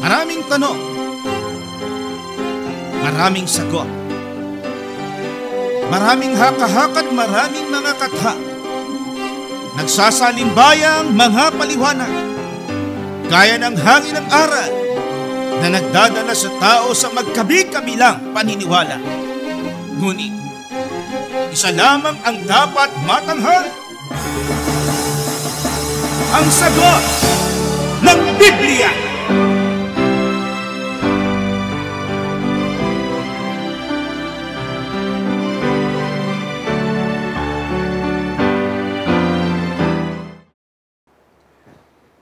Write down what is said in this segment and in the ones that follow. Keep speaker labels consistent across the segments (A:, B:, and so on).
A: Maraming tanong, maraming sagot, maraming haka-haka at maraming mga katha. Nagsasalimbbayang mga paliwanag, gaya ng hangin ng aral na nagdadala sa tao sa magkabi-kabilang paniniwala. Ngunit, isa lamang ang dapat matanghal: ang sagot ng Biblia.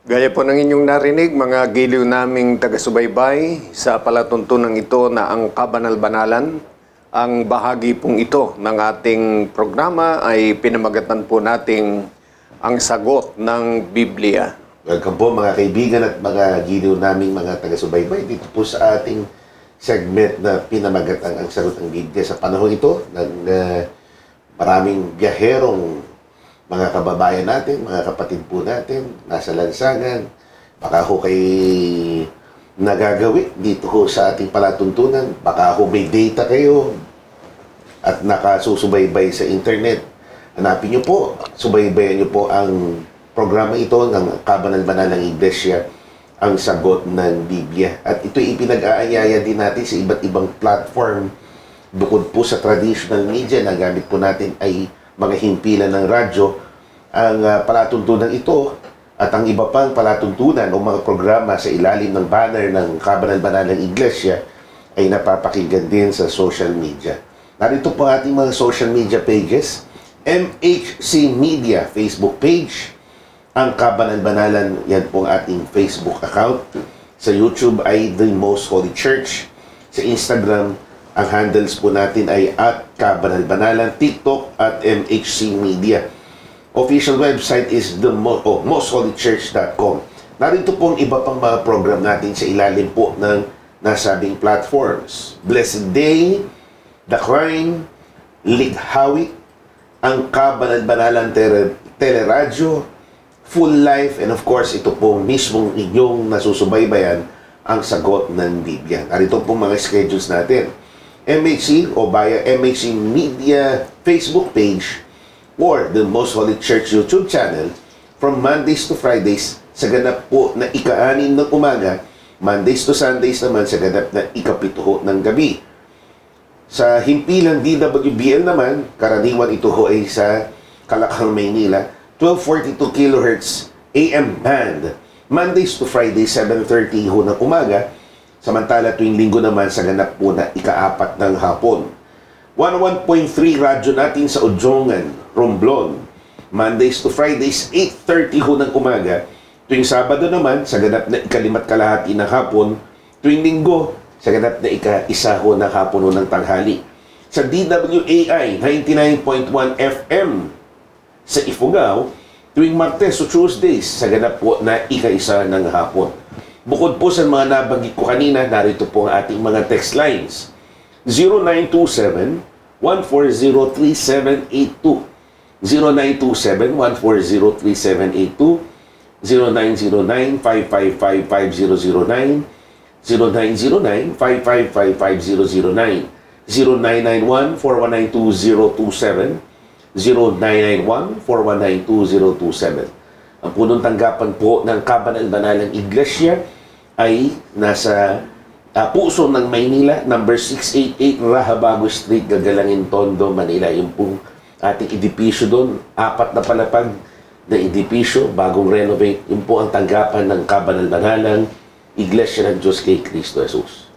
B: Gaya po ng inyong narinig, mga giliw naming taga-subaybay, sa palatuntunan ito na ang kabanal-banalan, ang bahagi pong ito ng ating programa ay pinamagatan po nating ang sagot ng Biblia.
C: Welcome po mga kaibigan at mga giliw naming mga taga-subaybay dito po sa ating segment na pinamagatan ang sagot ng Biblia. Sa panahon ito ng maraming biyaherong mga kababayan natin, mga kapatid po natin, nasa lansangan, baka ho kayo nagagawi dito ho sa ating palatuntunan, baka ho may data kayo at nakasusubaybay sa internet. Hanapin nyo po, subaybayan nyo po ang programa ito ng Kabanal-Banalang Iglesia, ang sagot ng Biblia. At ito'y ipinag-aanyaya din natin sa iba't ibang platform. Bukod po sa traditional media na gamit po natin ay mga himpilan ng radyo, ang palatuntunan ito at ang iba pang palatuntunan o mga programa sa ilalim ng banner ng Kabanal-Banalang Iglesia ay napapakinggan din sa social media. Narito po ating mga social media pages: MHC Media Facebook page, ang Kabanal-Banalan, yan pong ating Facebook account. Sa YouTube ay The Most Holy Church. Sa Instagram, ang handles po natin ay @Kabanal-Banalan, TikTok at MHC Media. Official website is mostholychurch.com. Narito po ang iba pang mga program natin sa ilalim po ng nasabing platforms: Blessed Day, The Crime, Lighawi, ang Kabanal-Banalan Teleradyo, Full Life, and of course, ito po mismong inyong nasusubaybayan, ang sagot ng Biblia. Narito po mga schedules natin: MHC o via MHC Media Facebook page or the Most Holy Church YouTube channel from Mondays to Fridays sa ganap po na ika-6 ng umaga, Mondays to Sundays naman sa ganap na ika-7 ng gabi. Sa himpilang DWBL naman, karaniwan ito ho ay sa Kalakhang, Maynila, 1242 kHz AM band, Mondays to Fridays, 7:30 ho ng umaga. Samantala tuwing linggo naman sa ganap po na ika-4 ng hapon. 101.3 radyo natin sa Ujungan, Romblon, Mondays to Fridays, 8:30 ho ng umaga. Tuwing Sabado naman sa ganap na ika-5:30 ng hapon. Tuwing linggo sa ganap na ika-1 ho ng hapon ho ng tanghali. Sa DWAI 99.1 FM sa Ifugao, tuwing Martes o Tuesdays sa ganap po na ika-1 ng hapon. Bukod po sa mga nabanggit ko kanina, narito po ang ating mga text lines: 0927-140-3782, 0927-140-3782, 0909-555-5009, 0909-555-5009, 0991-419-2027, 0991-419-2027. Ang punong tanggapan po ng Kabanal-Banalang Iglesia ay nasa puso ng Maynila, number 688 Rahabago Street, Gagalangin, Tondo, Manila. Yung pong ating edipisyo doon, 4 na palapag na edipisyo, bagong renovate. Yung po ang tanggapan ng Kabanal-Banalang Iglesia ng Diyos kay Kristo Jesus.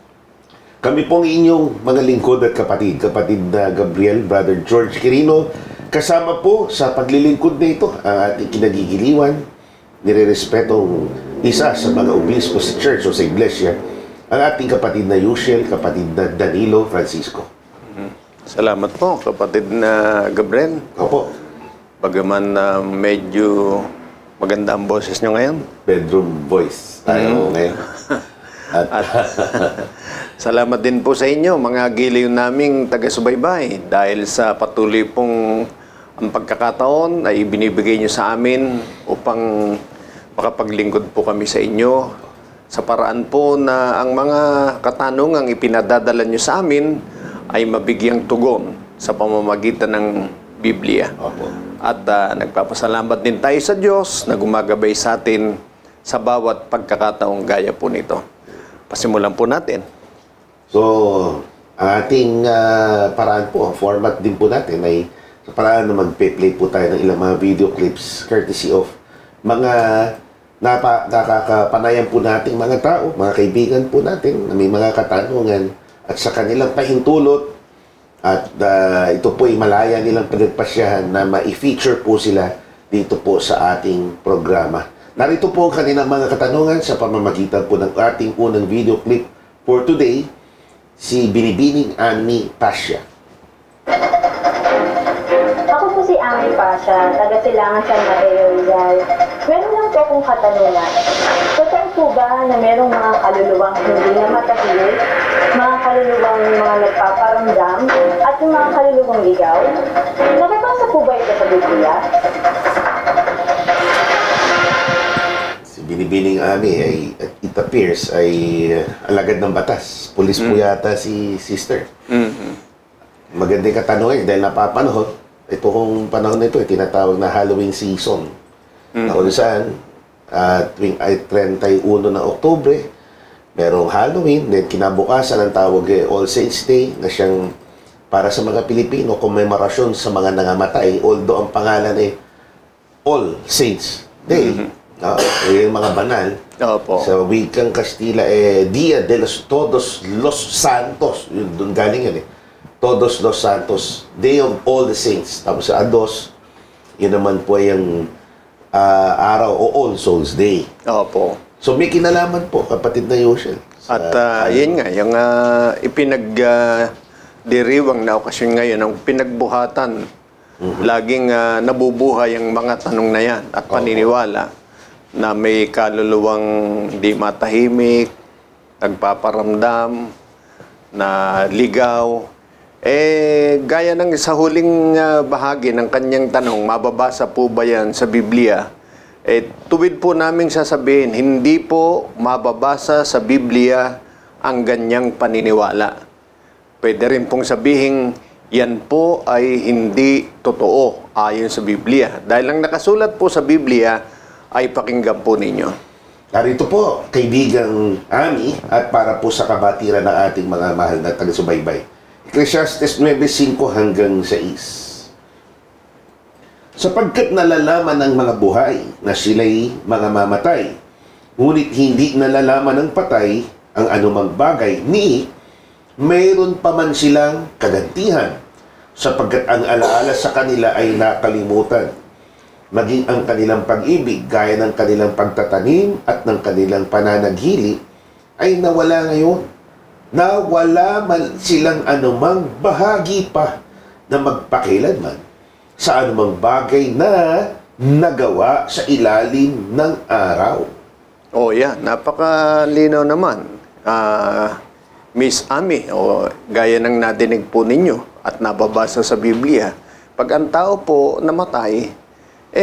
C: Kami pong inyong mga lingkod at kapatid na Gabriel, Brother George Quirino, kasama po sa paglilingkod na ito ang ating kinagigiliwan, nire-respetong isa sa mga obispo sa church o sa iglesia, ang ating kapatid na Yushel, kapatid na Danilo Francisco.
B: Salamat po, kapatid na Gabriel.
C: Opo.
B: Bagaman medyo maganda ang boses nyo ngayon.
C: Bedroom voice tayo ngayon.
B: At salamat din po sa inyo, mga giliw naming taga-subaybay, dahil sa patuloy pong ang pagkakataon ay ibinibigay nyo sa amin upang makapaglingkod po kami sa inyo sa paraan po na ang mga katanungang ipinadadala nyo sa amin ay mabigyang tugon sa pamamagitan ng Biblia.
C: Opo.
B: At nagpapasalamat din tayo sa Diyos na gumagabay sa atin sa bawat pagkakataong gaya po nito. Pasimulan po natin.
C: So, ang ating paraan po, format din po natin ay sa paraan na mag-play po tayo ng ilang mga video clips courtesy of mga nakakapanayan po nating mga tao, mga kaibigan po natin na may mga katanungan at sa kanilang pahintulot at ito po ay malaya nilang pinagpasyahan na ma-feature po sila dito po sa ating programa. Narito po ang kanilang mga katanungan sa pamamagitan po ng ating unang video clip for today, si Binibining Annie Pasha.
D: Ako po si Ami Pasha, taga-Silangan San Mateo Rizal. Meron lang po akong katanungan. Totoo po ba na merong mga kaluluwang hindi na matahimik, mga kaluluwang mga nagpaparamdam, at yung mga kaluluwang ligaw? Nababasa po ba ito sa Biblia?
C: Si Binibining Ami ay, it appears, ay alagad ng batas. Pulis po yata si sister. Magandang katanungan dahil napapanahon. Ito kung panahon nito ay tinatawag na Halloween season. Na kung saan, tuwing 31 ng Oktubre, merong Halloween, then kinabukasan ang tawag All Saints Day na siyang para sa mga Pilipino, komemorasyon sa mga nangamatay, although ang pangalan ay All Saints Day. Yung mga banal.
B: Opo.
C: Sa wikang Kastila, Dia de Todos los Santos. Yun, doon galing yun Todos los Santos. Day of All the Saints. Tapos sa Ados, yun naman po yung araw o All Souls Day.
B: Opo.
C: So may kinalaman po, kapatid na Yoshel.
B: At yun nga, yung ipinagdiriwang na okasyon ngayon, ang pinagbuhatan, laging nabubuhay ang mga tanong na yan at paniniwala na may kaluluwang di matahimik, nagpaparamdam, na ligaw. Gaya ng sa huling bahagi ng kanyang tanong, mababasa po ba yan sa Biblia? Tuwid po naming sasabihin, hindi po mababasa sa Biblia ang ganyang paniniwala. Pwede rin pong sabihin, yan po ay hindi totoo ayon sa Biblia. Dahil ang nakasulat po sa Biblia ay pakinggan po ninyo.
C: Narito po, kaibigang Ami, at para po sa kabatiran ng ating mga mahal na taga-subaybay. Ecclesiastes 9:5 hanggang 6. Sapagkat nalalaman ng mga buhay na sila'y mga mamatay, ngunit hindi nalalaman ng patay ang anumang bagay, ni mayroon pa man silang kagantihan, sapagkat ang alaala sa kanila ay nakalimutan, maging ang kanilang pag-ibig, gaya ng kanilang pagtatanim at ng kanilang pananaghili, ay nawala ngayon. Nawala man silang anumang bahagi pa na magpakilanman sa anumang bagay na nagawa sa ilalim ng araw.
B: Oh, yan. Napakalinaw naman. Miss Ami, gaya ng nadinig po ninyo at nababasa sa Biblia, pag ang tao po namatay,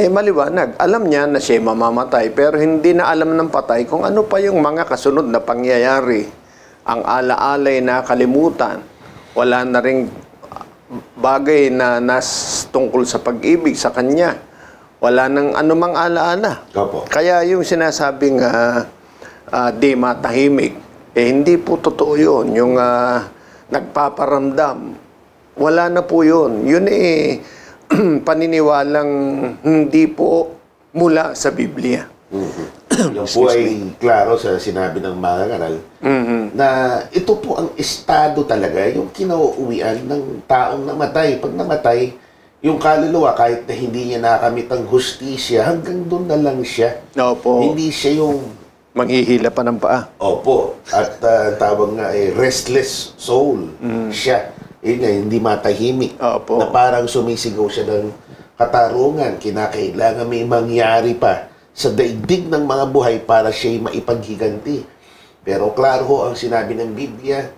B: maliwanag. Alam niya na siya mamamatay, pero hindi na alam ng patay kung ano pa yung mga kasunod na pangyayari. Ang alaalay na kalimutan. Wala na ring bagay na tungkol sa pag-ibig sa kanya. Wala nang anumang alaala.
C: Opo.
B: Kaya yung sinasabing di matahimik, hindi po totoo yun. Yung nagpaparamdam, wala na po yun. Yun paniniwalang hindi po mula sa Biblia.
C: Yung po ay klaro sa sinabi ng mga ngaral na ito po ang estado talaga, yung kinauuwian ng taong namatay. Pag namatay, yung kaluluwa, kahit na hindi niya nakamit ang hustisya, hanggang doon na lang siya.
B: Opo.
C: Hindi siya yung
B: Manghihila pa ng paa.
C: Opo. At tawag nga restless soul siya. Yun nga, hindi matahimik.
B: Opo.
C: Na parang sumisigaw siya ng katarungan. Kinakailangan may mangyari pa sa daigdig ng mga buhay para siya'y maipaghiganti. Pero klaro ho ang sinabi ng Biblia,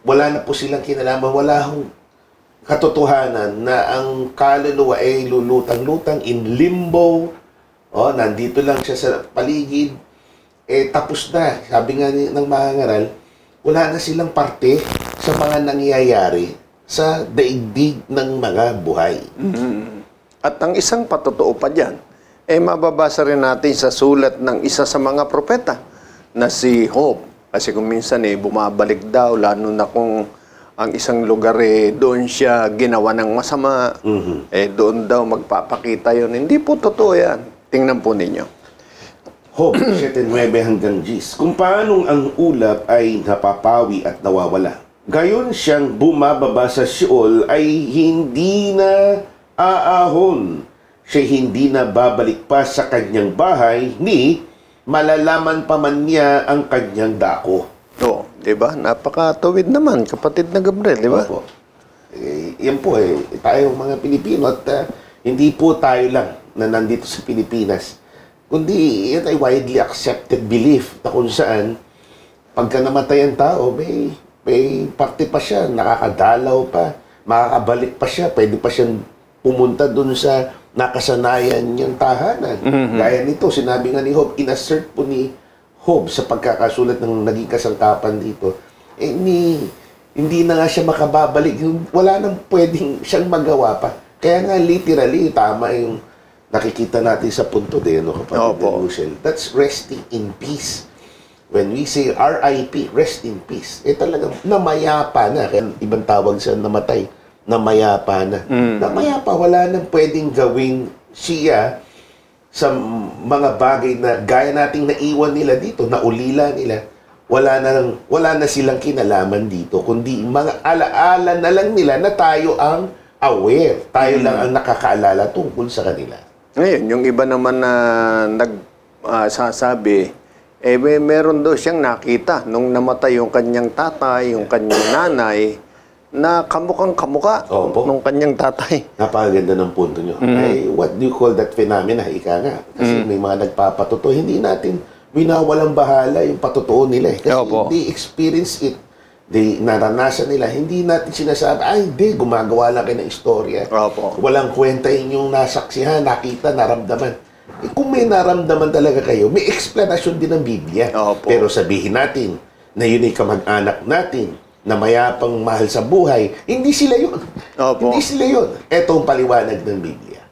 C: wala na po silang kinalaman, wala hong katotohanan na ang kaluluwa ay lulutang-lutang in limbo. Nandito lang siya sa paligid. tapos na. Sabi nga ng mga ngaral, wala na silang parte sa mga nangyayari sa daigdig ng mga buhay.
B: At ang isang patotoo pa dyan, mababasa rin natin sa sulat ng isa sa mga propeta na si Job. Kasi kung minsan bumabalik daw, lalo na kung ang isang lugar doon siya ginawa ng masama, doon daw magpapakita yon. Hindi po totoo yan. Tingnan po ninyo.
C: Job 7:9 hanggang 10. Kung paanong ang ulap ay napapawi at nawawala. Gayon siyang bumababa sa Sheol ay hindi na aahon. Siya hindi na babalik pa sa kanyang bahay ni malalaman pa man niya ang kanyang dako.
B: Oo, di ba? Napakatuwid naman, kapatid na Gabriel, di ba?
C: Opo. Yan po tayong mga Pilipino at hindi po tayo lang na nandito sa Pilipinas. Kundi yan ay widely accepted belief na kung saan pagka namatay ang tao, may parte pa siya, nakakadalaw pa, makakabalik pa siya, pwede pa siyang pumunta dun sa nakasanayan niyang tahanan. Gaya nito, sinabi nga ni Job, inassert po ni Job sa pagkakasulat ng naging kasangkapan dito, hindi na nga siya makababalik. Wala nang pwedeng siyang magawa pa. Kaya nga literally, tama yung nakikita natin sa punto din, kapatid Luciel. That's resting in peace. When we say RIP, rest in peace, talagang namayapa na. Kaya ibang tawag sa namatay, namayapa na. Namayapa, wala nang pwedeng gawing siya sa mga bagay na gaya nating naiwan nila dito, naulila nila. Wala na silang kinalaman dito, kundi mga alaala na lang nila na tayo ang aware. Tayo lang ang nakakaalala tungkol sa kanila.
B: Ngayon, yung iba naman na nagsasabi, meron daw siyang nakita nung namatay yung kanyang tatay, yung kanyang nanay, na kamukhang kamuka nung kanyang tatay.
C: Napakaganda ng punto nyo. What do you call that phenomena? Ika nga. Kasi may mga nagpapatotoo. Hindi natin winawalang bahala yung patotoo nila. Kasi they experience it. Naranasan nila. Hindi natin sinasabi, hindi, gumagawa lang kayo ng istorya. Walang kwenta yung nasaksihan, nakita, naramdaman. Kung may naramdaman talaga kayo, may explanation din ng Biblia. Pero sabihin natin na yun ay kamag-anak natin, na mayapang mahal sa buhay, hindi sila yun. Hindi sila yun. Ito ang paliwanag ng Biblia.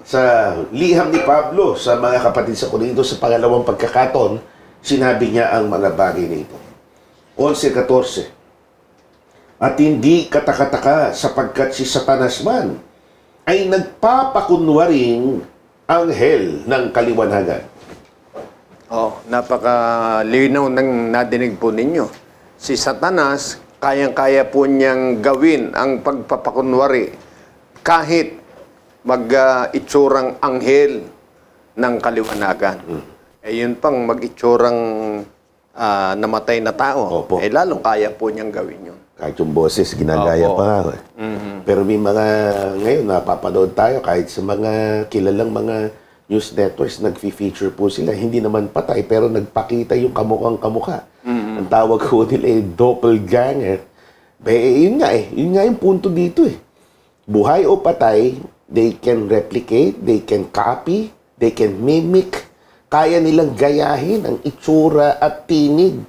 C: Sa liham ni Pablo sa mga kapatid sa Corinto sa pangalawang pagkakataon, sinabi niya ang mga bagay na ito. 11:14. At hindi katakataka sapagkat si Satanas man ay nagpapakunwaring anghel ng kaliwanagan.
B: Napakalinaw ng nadinig po ninyo. Si Satanas, kayang-kaya po niyang gawin ang pagpapakunwari kahit mag-itsurang anghel ng kaliwanagan. Yun pang mag-itsurang namatay na tao. Lalong kaya po niyang gawin yun.
C: Kahit yung boses, ginagaya pa nga. Pero may mga, ngayon, napapanood tayo kahit sa mga kilalang mga news networks, nag-feature po sila. Hindi naman patay, pero nagpakita yung kamukhang kamukha. Ang tawag ko nila doppelganger. Yun nga yun nga yung punto dito Buhay o patay, they can replicate, they can copy, they can mimic. Kaya nilang gayahin ang itsura at tinig.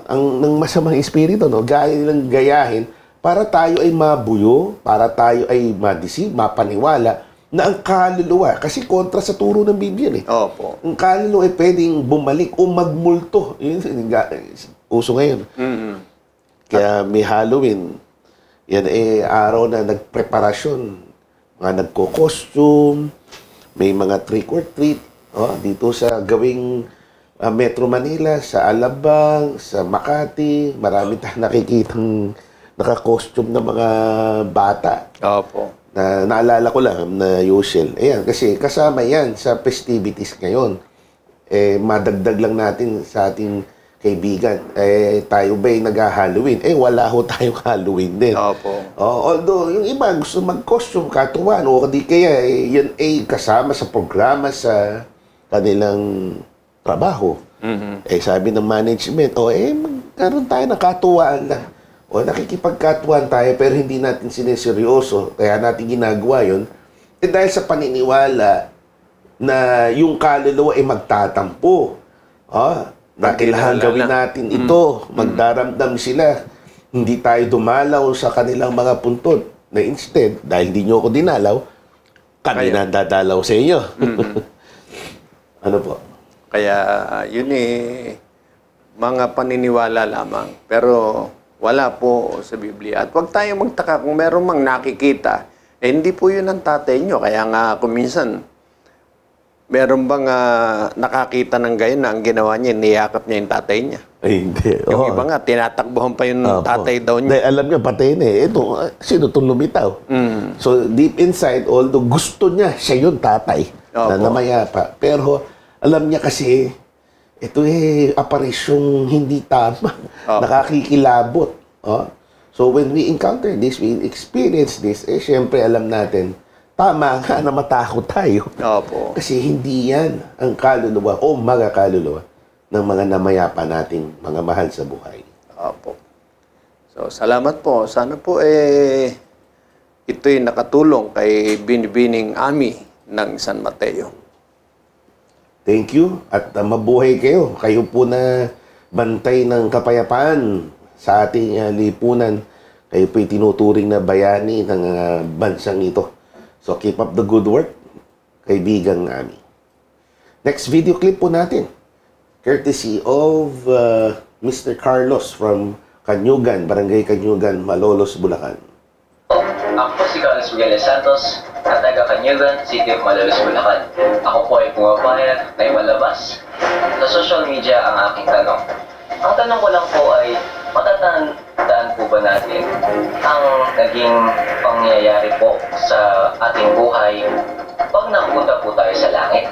C: Ng masamang espiritu, gaya nilang gayahin para tayo ay mabuyo, para tayo ay madisip, mapaniwala na ang kaluluwa, kasi kontra sa turo ng Biblia ang kaluluwa ay pwedeng bumalik o magmulto. Yun, uso ngayon. Kaya may Halloween, yan araw na nagpreparasyon, mga nagko-costume, may mga trick or treat dito sa gawing Metro Manila, sa Alabang, sa Makati, marami tayong nakikitang naka-costume na mga bata. Naalala ko lang na Yushel. Kasi kasama yan sa festivities ngayon. Madagdag lang natin sa ating kaibigan. Tayo ba'y nag-Halloween? Wala ho tayong Halloween din. Although, yung iba gusto mag-costume, katuwan, o di kaya yun kasama sa programa sa kanilang trabaho. Sabi ng management, magkaroon tayo ng katuwaan lang. Nakikipagkatuwaan tayo pero hindi natin sineseryoso, kaya natin ginagawa yun, dahil sa paniniwala na yung kaluluwa ay magtatampo Kailangan gawin natin ito. Magdaramdam sila. Hindi tayo dumalaw sa kanilang mga puntod. Na instead, dahil hindi nyo ako dinalaw, kami na dadalaw sa inyo. Ano po?
B: Kaya yun mga paniniwala lamang. Pero wala po sa Biblia. At huwag tayo magtaka kung meron mang nakikita, hindi po yun ang tatay nyo. Kaya nga kuminsan, meron bang nakakita ng gayon na ang ginawa niya, niyakap niya yung tatay niya?
C: Ay, hindi.
B: Yung iba nga, tinatakbuhan pa yung tatay daw niya.
C: Dahil alam niya, patay na eh. Ito, sino itong lumitaw? So, deep inside, although gusto niya, siya yung tatay na namayapa. Pero, alam niya kasi, ito aparisyong hindi tama. Nakakikilabot. So, when we encounter this, we experience this, syempre alam natin, tama ka na matakot tayo. Kasi hindi yan ang kaluluwa o mga kaluluwa ng mga namayapa nating mga mahal sa buhay.
B: So, salamat po. Sana po ito'y nakatulong kay Binibining Ami ng San Mateo.
C: Thank you at mabuhay kayo. Kayo po na bantay ng kapayapaan sa ating lipunan. Kayo po'y tinuturing na bayani ng bansang ito. So, keep up the good work, kaibigang Ami. Next video clip po natin. Courtesy of Mr. Carlos from Kanyugan, Barangay Kanyugan, Malolos, Bulacan.
E: Ako po si Carlos Miguel Santos, at taga Kanyugan, City of Malolos, Bulacan. Ako po ay pumapayag na imalabas sa social media ang aking tanong. Ang tanong ko lang po ay, matatandaan po ba natin ang naging pangyayari po sa ating buhay pag napunta po tayo sa langit?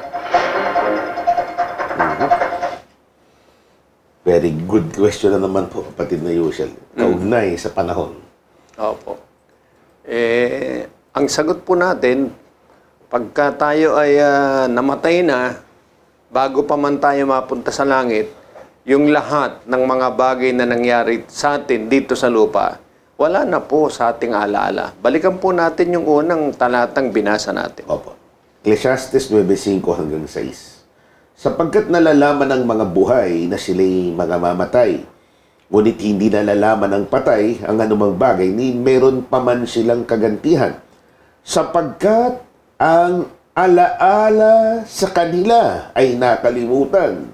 C: Very good question na naman po, kapatid na usual. Kaugnay sa panahon.
B: Ang sagot po natin, pagka tayo ay namatay na, bago pa man tayo mapunta sa langit, yung lahat ng mga bagay na nangyari sa atin dito sa lupa, wala na po sa ating alaala. Balikan po natin yung unang talatang binasa natin.
C: Ecclesiastes 9:5 hanggang 6. Sapagkat nalalaman ng mga buhay na sila'y mga mamatay, ngunit hindi nalalaman ng patay ang anumang bagay, ni meron pa man silang kagantihan. Sapagkat ang alaala sa kanila ay nakalimutan,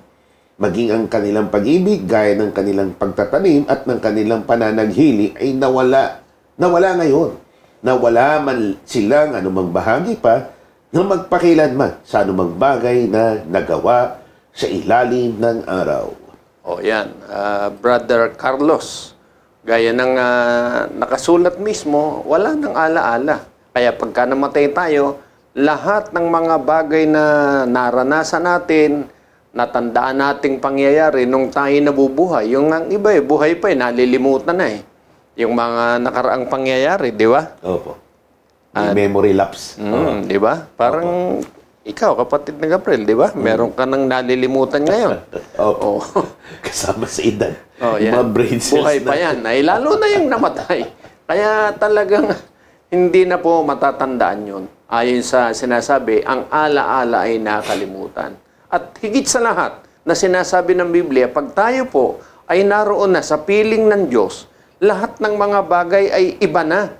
C: maging ang kanilang pag-ibig, gaya ng kanilang pagtatanim at ng kanilang pananaghili ay nawala. Nawala ngayon. Nawala man silang anumang bahagi pa na magpakilanman sa anumang bagay na nagawa sa ilalim ng araw.
B: Yan. Brother Carlos, gaya ng nakasulat mismo, wala nang alaala. Kaya pagka namatay tayo, lahat ng mga bagay na naranasan natin, natandaan nating pangyayari nung tayo nabubuhay. Yung ang iba buhay pa nalilimutan na yung mga nakaraang pangyayari, di ba?
C: Memory lapse.
B: Di ba? Parang ikaw, kapatid na Gabriel, di ba? Meron ka nang nalilimutan ngayon.
C: Kasama sa edad.
B: Yan.
C: Mga brain cells
B: buhay pa yan. Lalo na yung namatay. Kaya talagang hindi na po matatandaan yun. Ayon sa sinasabi, ang ala-ala ay nakalimutan. At higit sa lahat na sinasabi ng Biblia, pag tayo po ay naroon na sa piling ng Diyos, lahat ng mga bagay ay iba na.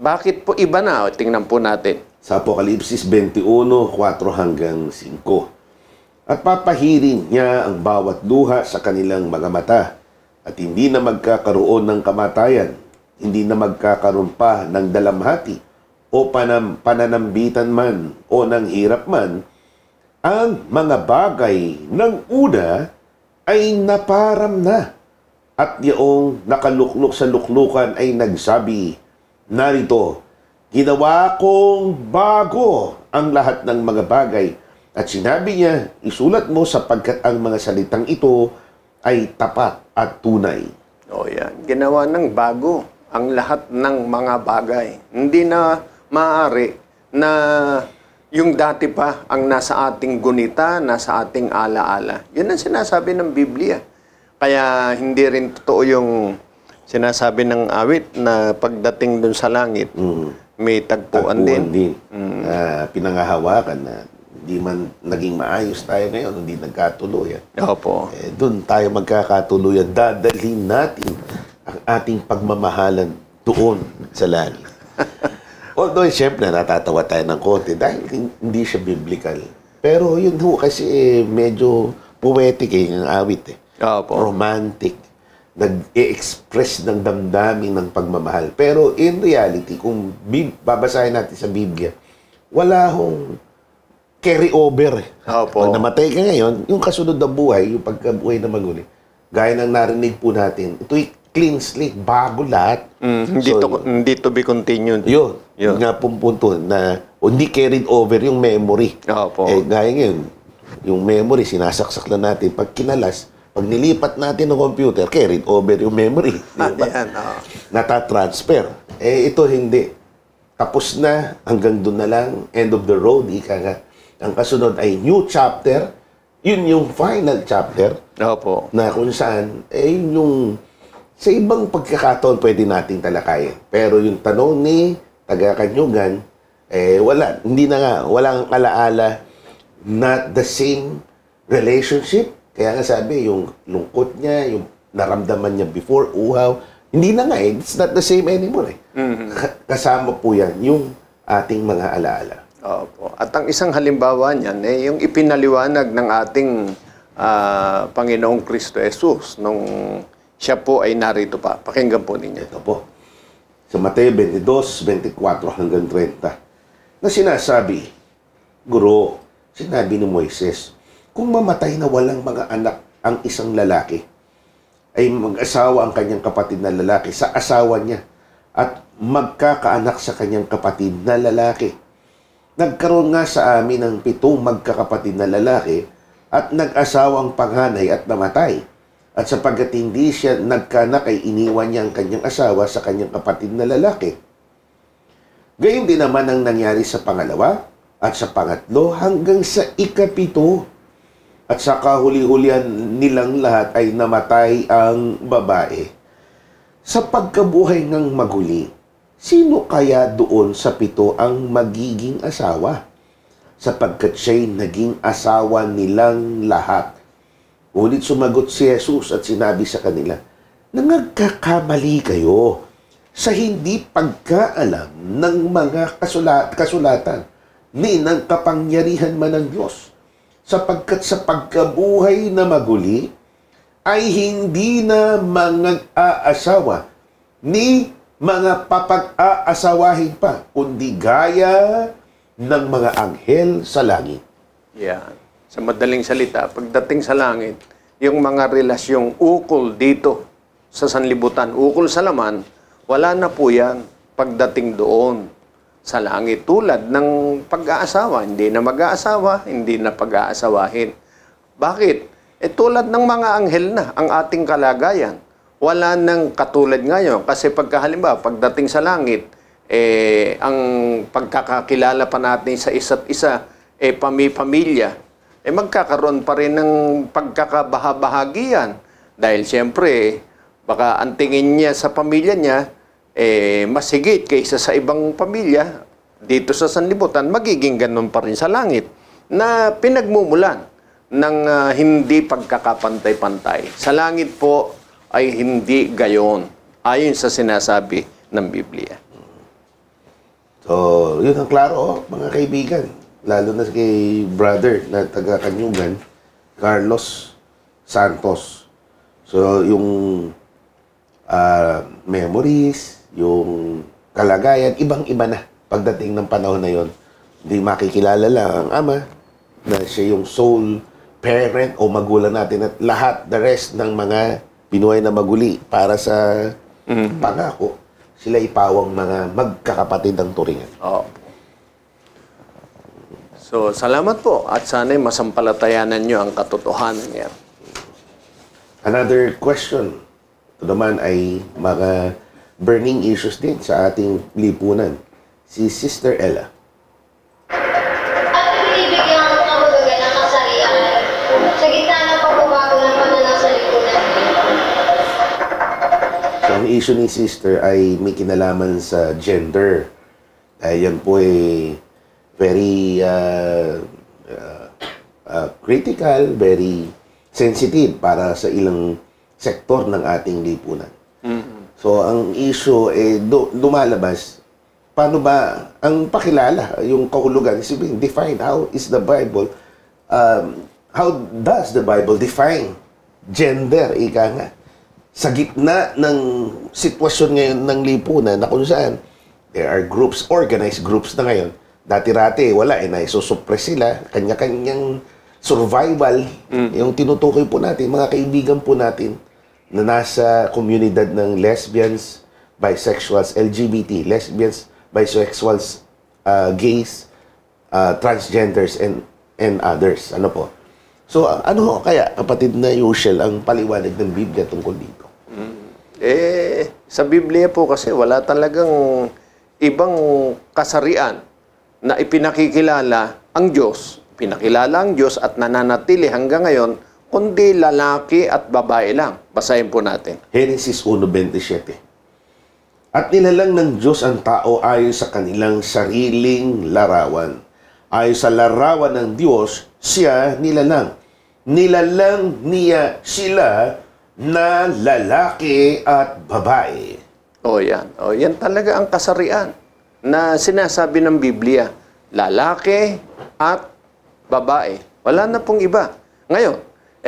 B: Bakit po iba na? Tingnan po natin.
C: Sa Apokalipsis 21:4 hanggang 5. At papahirin niya ang bawat luha sa kanilang mga mata, at hindi na magkakaroon ng kamatayan, hindi na magkakaroon pa ng dalamhati, o pananambitan man, o ng hirap man. Ang mga bagay ng una ay naparam na, at yung nakaluklok sa luklukan ay nagsabi, narito, ginawa kong bago ang lahat ng mga bagay. At sinabi niya, isulat mo sapagkat ang mga salitang ito ay tapat at tunay.
B: Yan. Ginawa ng bago ang lahat ng mga bagay. Hindi na maaari na yung dati pa ang nasa ating gunita, nasa ating alaala. Yun ang sinasabi ng Biblia. Kaya hindi rin totoo yung sinasabi ng awit na pagdating dun sa langit, may tagpuan din.
C: Pinangahawakan na hindi man naging maayos tayo ngayon, hindi nagkatuluyan.
B: Opo.
C: Doon tayo magkakatuluyan. Dadalhin natin ang ating pagmamahalan doon sa langit. Although, siyempre, natatawa tayo ng konti dahil hindi siya biblical. Pero yun ho, kasi medyo poetic yung awit
B: Opo.
C: romantic. Nag-e-express ng damdamin ng pagmamahal. Pero in reality, kung babasahin natin sa Biblia, wala hong carry over.
B: Opo.
C: Pag namatay ka ngayon, yung kasunod na buhay, yung pagkabuhay na maguli, gaya ng narinig po natin, ito'y clean slate, bago lahat.
B: Hindi to be continued.
C: Yun.
B: Yun.
C: Nga pong punto na hindi carried over yung memory.
B: Opo.
C: Gaya ngayon, yung memory, sinasaksak lang natin. Pag kinalas, pag nilipat natin ng computer, carried over yung memory. Diba?
B: Yan,
C: Natatransfer. Ito hindi. Tapos na, hanggang doon na lang, end of the road, ika nga. Ang kasunod ay new chapter. Yun yung final chapter
B: Opo.
C: na kung saan, yung sa ibang pagkakataon pwede nating talakayin. Pero yung tanong ni taga-Kanyugan, wala. Hindi na nga. Walang alaala. Not the same relationship. Kaya nga sabi, yung lungkot niya, yung naramdaman niya before, uhaw, hindi na nga It's not the same anymore Kasama po yan, yung ating mga alaala.
B: Opo. At ang isang halimbawa niyan, yung ipinaliwanag ng ating Panginoong Kristo Jesus nung siya po ay narito pa. Pakinggan po ninyo.
C: Ito po. Sa Mateo 22, 24 hanggang 30, na sinasabi, Guro, sinabi ni Moises, kung mamatay na walang mga anak ang isang lalaki, ay mag-asawa ang kanyang kapatid na lalaki sa asawa niya at magkakaanak sa kanyang kapatid na lalaki. Nagkaroon nga sa amin ng 7 magkakapatid na lalaki at nag-asawa ang panganay at namatay. At sapagkat hindi siya nagkaanak ay iniwan niya ang kanyang asawa sa kanyang kapatid na lalaki. Gayon din naman ang nangyari sa pangalawa at sa pangatlo hanggang sa ika-7. At sa kahuli-hulihan nilang lahat ay namatay ang babae. Sa pagkabuhay ng maguli, sino kaya doon sa 7 ang magiging asawa? Sapagkat siya'y naging asawa nilang lahat. Ngunit sumagot si Jesus at sinabi sa kanila, nagkakamali kayo sa hindi pagkaalam ng mga kasulatan ni ng kapangyarihan man ng Diyos. Sapagkat sa pagkabuhay na maguli ay hindi na mga aasawa ni mga papag-aasawahin pa, kundi gaya ng mga anghel sa langit.
B: Yan. Sa madaling salita, pagdating sa langit, yung mga relasyong ukol dito sa sanlibutan, ukol sa laman, wala na po yan pagdating doon sa langit. Tulad ng pag-aasawa, hindi na mag-aasawa, hindi na pag-aasawahin. Bakit? Tulad ng mga anghel na ang ating kalagayan. Wala nang katulad ngayon. Kasi pagkahalimbawa, pagdating sa langit, ang pagkakakilala pa natin sa isa't isa, pamilya, magkakaroon pa rin ng pagkakabahabahagian. Dahil siyempre, baka ang tingin niya sa pamilya niya, mas higit kaysa sa ibang pamilya dito sa sanlibutan, magiging ganun pa rin sa langit na pinagmumulan ng hindi pagkakapantay-pantay. Sa langit po ay hindi gayon ayon sa sinasabi ng Biblia.
C: So, yun ang klaro, mga kaibigan. Lalo na kay brother na taga-Kanyugan, Carlos Santos. So, yung memories, yung kalagayan, ibang-iba na pagdating ng panahon na yon. Hindi makikilala lang ang ama na siya yung sole parent o magulang natin at lahat, the rest ng mga pinuhay na maguli para sa pangako, sila ipawang mga magkakapatid ng turingan.
B: Oh. So, salamat po at sana'y masampalatayanan nyo ang katotohanan yan.
C: Another question ito naman ay mga burning issues din sa ating lipunan. Si Sister Ella.
F: At binibigyan ang kahulugan ng kasarian sa gitna ng pagbabago ng pananaw sa lipunan.
C: So, ang issue ni Sister ay may kinalaman sa gender. Yan po ay very critical, very sensitive para sa ilang sektor ng ating lipunan. So, ang issue, lumalabas, paano ba ang pakilala, yung kahulugan, is being defined. How is the Bible, how does the Bible define gender, ika nga? Sa gitna ng sitwasyon ngayon ng lipunan na kung saan there are groups, organized groups na ngayon. Dati-rati, wala, naisusupress sila, kanya-kanyang survival, yung tinutukoy po natin, mga kaibigan po natin na nasa komunidad ng lesbians, bisexuals, LGBT, lesbians, bisexuals, gays, transgenders, and others. Ano po? So, ano kaya, kapatid na usual, ang paliwanag ng Biblia tungkol dito?
B: Sa Biblia po kasi wala talagang ibang kasarian na ipinakikilala ang Diyos. Pinakilala ang Diyos at nananatili hanggang ngayon, kundi lalaki at babae lang. Basahin po natin.
C: Genesis 1:27. At nilalang ng Diyos ang tao ayon sa kanilang sariling larawan. Ayon sa larawan ng Diyos, siya nilalang. Nilalang niya sila na lalaki at babae.
B: Yan talaga ang kasarian na sinasabi ng Biblia. Lalaki at babae. Wala na pong iba. Ngayon,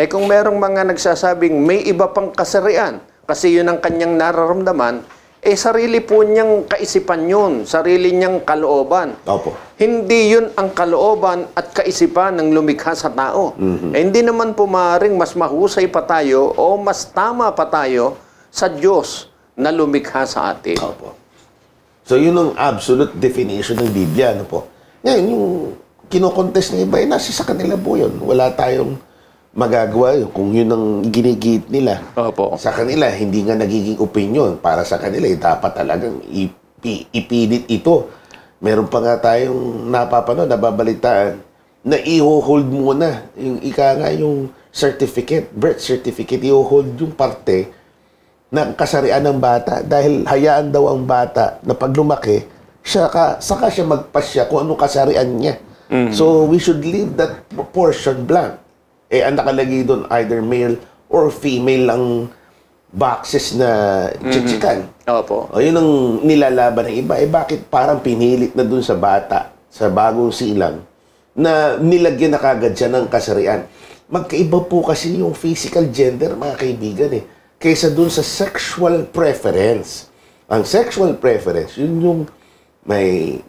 B: kung merong mga nagsasabing may iba pang kasarian, kasi yun ang kanyang nararamdaman, sarili po niyang kaisipan yun, sarili niyang kalooban.
C: Opo.
B: Hindi yun ang kalooban at kaisipan ng lumikha sa tao. Hindi naman po maaaring mas mahusay pa tayo o mas tama pa tayo sa Diyos na lumikha sa atin.
C: Opo. So, yun ang absolute definition ng Biblia. Ano po? Ngayon, yung kinokontest na iba, nasa sa kanila po yun. Wala tayong magagawa kung yun ang ginigit nila.
B: Opo.
C: Sa kanila, hindi nga nagiging opinion. Para sa kanila, dapat talagang ipilit ito. Meron pa nga tayong napapanood, nababalitaan, na i-hold muna. Yung yung certificate, birth certificate, i-hold yung parte ng kasarian ng bata. Dahil hayaan daw ang bata na pag lumaki, saka siya magpasya kung anong kasarian niya. So, we should leave that portion blank. Ang nakalagay doon, either male or female ang boxes na chichikan.
B: Opo.
C: O yun ang nilalaban ng iba. Bakit parang pinilit na doon sa bata, sa bagong silang, na nilagyan na kagad siya ng kasarian. Magkaiba po kasi yung physical gender, mga kaibigan kaysa doon sa sexual preference. Ang sexual preference, yun yung may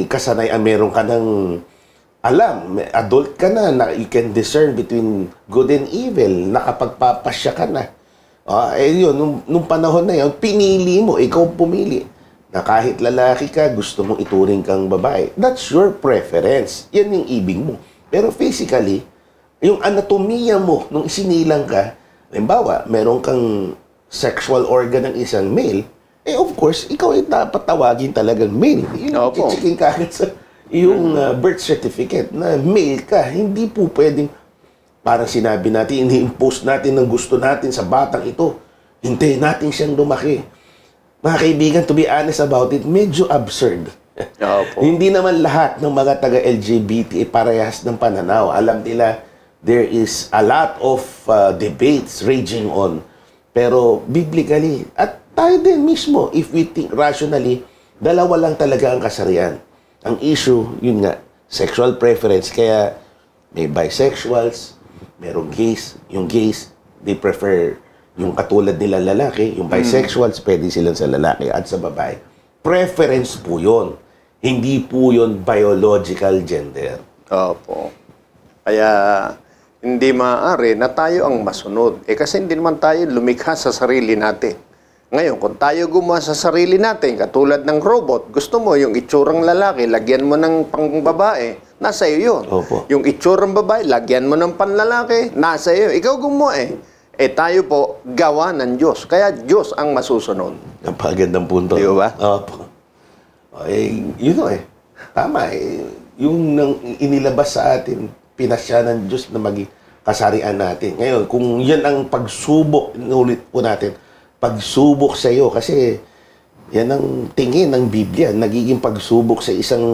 C: kasanayan, meron ka ng alam, adult ka na you can discern between good and evil, nakapagpapasya ka na. Yun, nung panahon na yun, pinili mo, ikaw pumili, na kahit lalaki ka, gusto mong ituring kang babae. That's your preference. Yan yung ibig mo. Pero physically, yung anatomiya mo, nung isinilang ka, halimbawa, meron kang sexual organ ng isang male, of course, ikaw ay dapat tawagin talagang male. Yung chichikin ka agad sa yung birth certificate na male ka, hindi po pwedeng parang sinabi natin, ini-impose natin ng gusto natin sa batang ito. Hintayin natin siyang lumaki. Mga kaibigan, to be honest about it, medyo absurd. Hindi naman lahat ng mga taga-LGBT parehas ng pananaw. Alam nila, there is a lot of debates raging on. Pero biblically, at tayo din mismo, if we think rationally, dalawa lang talaga ang kasarian. Ang issue, yun nga, sexual preference. Kaya may bisexuals, merong gays. Yung gays, they prefer yung katulad nila lalaki. Yung bisexuals, pwede silang sa lalaki at sa babae. Preference po yun. Hindi po yun biological gender.
B: Opo. Kaya hindi maaari na tayo ang masunod. Kasi hindi naman tayo lumikha sa sarili natin. Ngayon, kung tayo gumawa sa sarili natin, katulad ng robot, gusto mo yung itsurang lalaki, lagyan mo ng pangbabae, nasa iyo yun.
C: Opo.
B: Yung itsurang babae, lagyan mo ng panlalaki, nasa iyo. Ikaw gumawa tayo po, gawa ng Diyos. Kaya Diyos ang masusunod.
C: Napagandang punto.
B: Di ba?
C: Opo. Yun tama yung inilabas sa atin, pinasya ng Diyos na maging kasarian natin. Ngayon, kung yan ang pagsubok, inulit po natin, pagsubok sa iyo, kasi yan ang tingin ng Biblia, nagiging pagsubok sa isang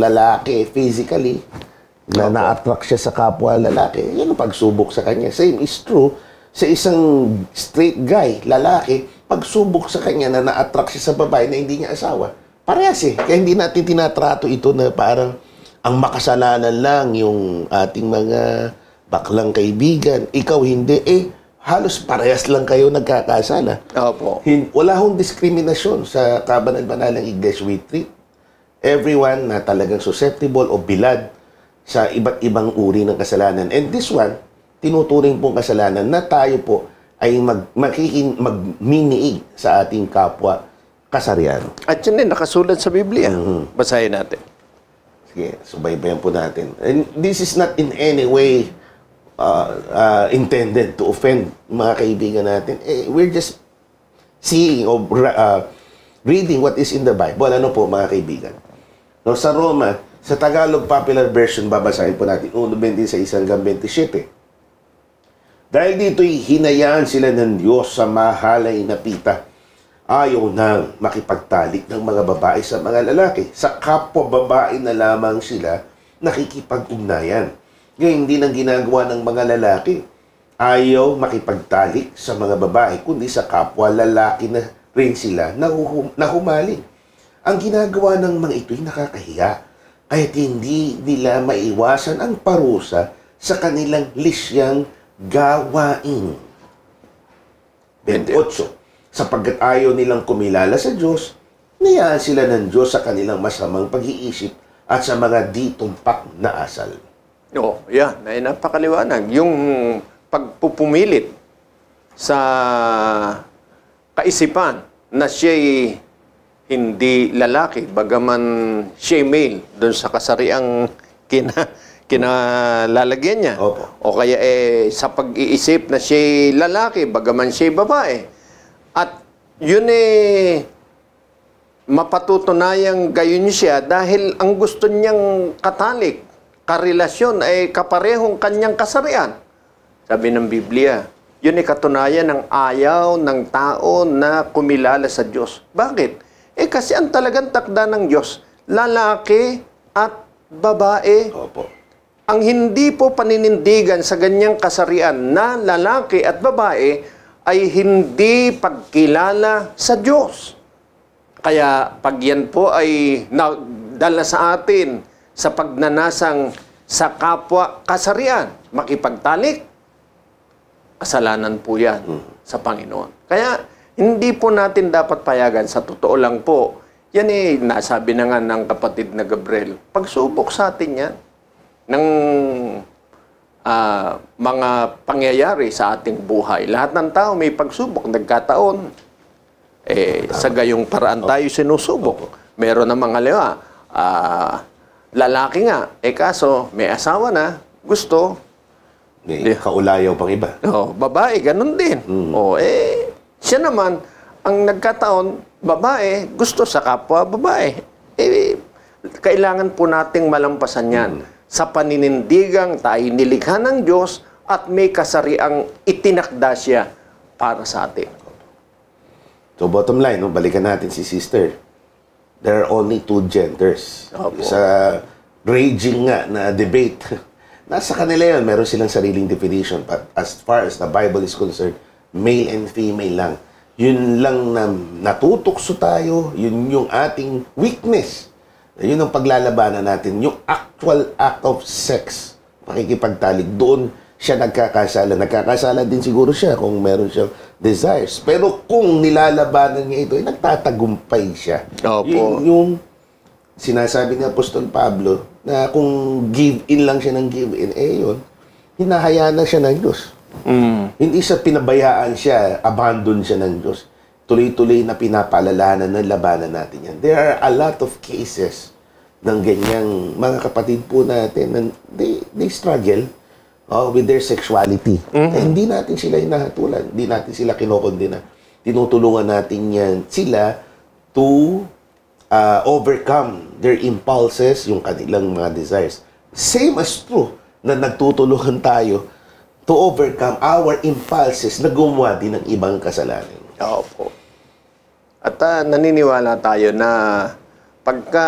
C: lalaki physically, na na-attract siya sa kapwa lalaki, yun ang pagsubok sa kanya. Same is true sa isang straight guy, lalaki, pagsubok sa kanya na na-attract siya sa babae na hindi niya asawa. Parehas eh. Kaya hindi natin tinatrato ito na parang ang makasalanan lang yung ating mga baklang kaibigan. Ikaw hindi. Halos parehas lang kayo nagkakasala.
B: Opo.
C: Wala hong diskriminasyon sa kabanal-banalang Iglesia. We treat everyone na talagang susceptible o bilad sa iba't ibang uri ng kasalanan. And this one, tinuturing pong kasalanan na tayo po ay magminiig sa ating kapwa kasarian.
B: At yun din, nakasulat sa Biblia. Basahin natin.
C: Sige, subaybayan po natin. And this is not in any way intended to offend mga kaibigan natin. We're just seeing or reading what is in the Bible. Ano po mga kaibigan? No, sa Roma, sa Tagalog Popular Version, babasahin po natin 1:26 hanggang 27. Dahil dito'y hinayaan sila ng Diyos sa mahalay na pita. Ayaw nang makipagtalik ng mga babae sa mga lalaki. Sa kapwa babae na lamang sila nakikipag-ugnayan. Ngayon, hindi nang ginagawa ng mga lalaki. Ayaw makipagtalik sa mga babae, kundi sa kapwa lalaki na rin sila na humaling. Ang ginagawa ng mga ito'y nakakahiya, kaya't hindi nila maiwasan ang parusa sa kanilang lisyang gawain. 28. Sapagkat ayaw nilang kumilala sa Diyos, niyaan sila ng Diyos sa kanilang masamang pag-iisip at sa mga ditumpak na asal.
B: Yan. Ay napakaliwanag. Yung pagpupumilit sa kaisipan na siya'y hindi lalaki, bagaman siya'y male, doon sa kasariang kinalalagyan niya.
C: Opo.
B: O kaya sa pag-iisip na siya'y lalaki, bagaman siya'y babae. At yun mapatutunayang gayon siya dahil ang gusto niyang katalik, karelasyon ay kaparehong kanyang kasarian. Sabi ng Biblia, yun ay katunayan ng ayaw ng tao na kumilala sa Diyos. Bakit? Kasi ang talagang takda ng Diyos, lalaki at babae.
C: Opo.
B: Ang hindi po paninindigan sa ganyang kasarian na lalaki at babae ay hindi pagkilala sa Diyos. Kaya pag yan po ay dala sa atin sa pagnanasang sa kapwa kasarian, makipagtalik, kasalanan po yan sa Panginoon. Kaya hindi po natin dapat payagan, sa totoo lang po, yan nasabi na nga ng kapatid na Gabriel, pagsubok sa atin yan ng mga pangyayari sa ating buhay. Lahat ng tao may pagsubok, nagkataon. Sa gayong paraan tayo sinusubok. Meron na mga lalaki nga, kaso may asawa na, gusto.
C: May kaulayaw pang iba.
B: Babae, ganun din. Siya naman, ang nagkataon, babae, gusto sa kapwa babae. Kailangan po nating malampasan yan. Sa paninindigang tayo nilikha ng Diyos at may kasariang itinakda siya para sa atin.
C: So bottom line, balikan natin si sister. There are only two genders.
B: Opo.
C: Sa raging nga na debate, nasa kanila yun, meron silang sariling definition. But as far as the Bible is concerned, male and female lang. Yun lang na natutokso tayo, yun yung ating weakness. Yun ang paglalabanan natin, yung actual act of sex, pakikipagtalik, doon siya nagkakasala. Nagkakasala din siguro siya kung meron siyang desires. Pero kung nilalabanan niya ito, nagtatagumpay siya.
B: Opo.
C: Yung sinasabi ni Apostol Pablo, na kung give in lang siya ng give in, yun, hinahayaan na siya ng Diyos. Hindi siya pinabayaan siya, abandon siya ng Diyos. Tuloy-tuloy na pinapaalalahanan ng labanan natin yan. There are a lot of cases ng ganyang mga kapatid po natin and they struggle with their sexuality. Hindi natin sila hinahatulan. Hindi natin sila kinokondena. Tinutulungan natin yan sila to overcome their impulses, yung kanilang mga desires. Same as true na nagtutulungan tayo to overcome our impulses na gumawa din ng ibang kasalanan.
B: Opo. At naniniwala tayo na pagka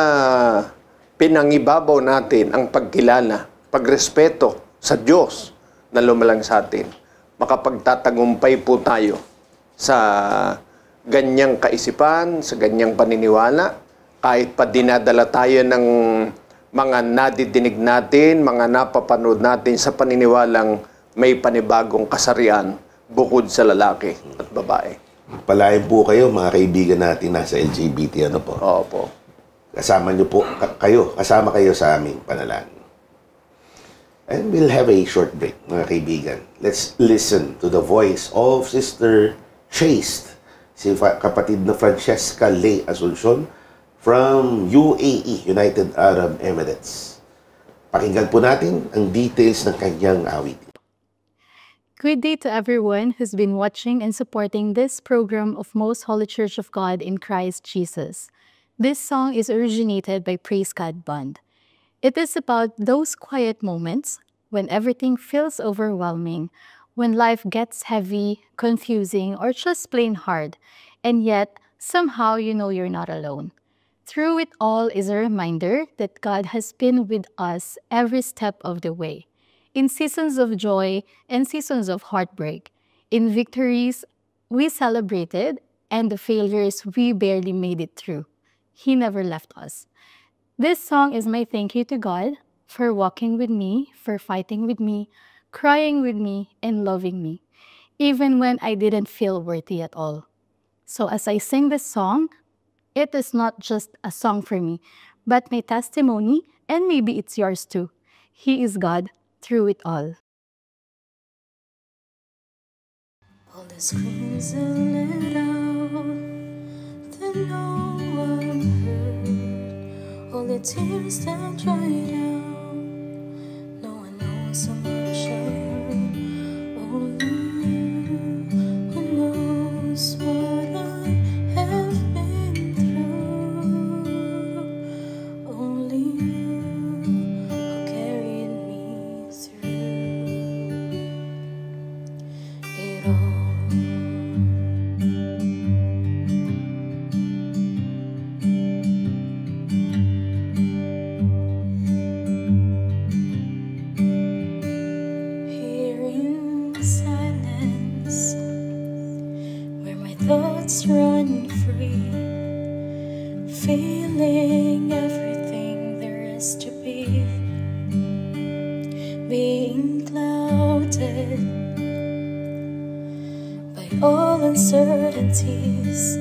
B: pinangibabaw natin ang pagkilala pagrespeto sa Diyos na lumalang sa atin, makapagtatagumpay po tayo sa ganyang kaisipan, sa ganyang paniniwala, kahit pa dinadala tayo ng mga nadidinig natin, mga napapanood natin sa paniniwalang may panibagong kasarian bukod sa lalaki at babae.
C: Palayan po kayo, mga kaibigan natin nasa LGBT, ano po?
B: Opo.
C: Kasama niyo po, kasama kayo sa aming panalangin. And we'll have a short break, mga kaibigan. Let's listen to the voice of Sister Chaste, si kapatid na Francesca Lay Asuncion from UAE, United Arab Emirates. Pakinggan po natin ang details ng kanyang awit.
G: Good day to everyone who's been watching and supporting this program of Most Holy Church of God in Christ Jesus. This song is originated by Praise God Band. It is about those quiet moments when everything feels overwhelming, when life gets heavy, confusing, or just plain hard, and yet somehow you know you're not alone. Through it all is a reminder that God has been with us every step of the way. In seasons of joy and seasons of heartbreak, in victories we celebrated and the failures we barely made it through. He never left us. This song is my thank you to God for walking with me, for fighting with me, crying with me, and loving me, even when I didn't feel worthy at all. So as I sing this song, it is not just a song for me, but my testimony, and maybe it's yours too. He is God through it all.
H: All the screams are let out, that no one heard. All the tears that dried out, no one knows how much I hurt. Only you who knows what I have been through. Only you who carried me through it all. Here in silence, where my thoughts run free, feeling everything there is to be, being clouded by all uncertainties.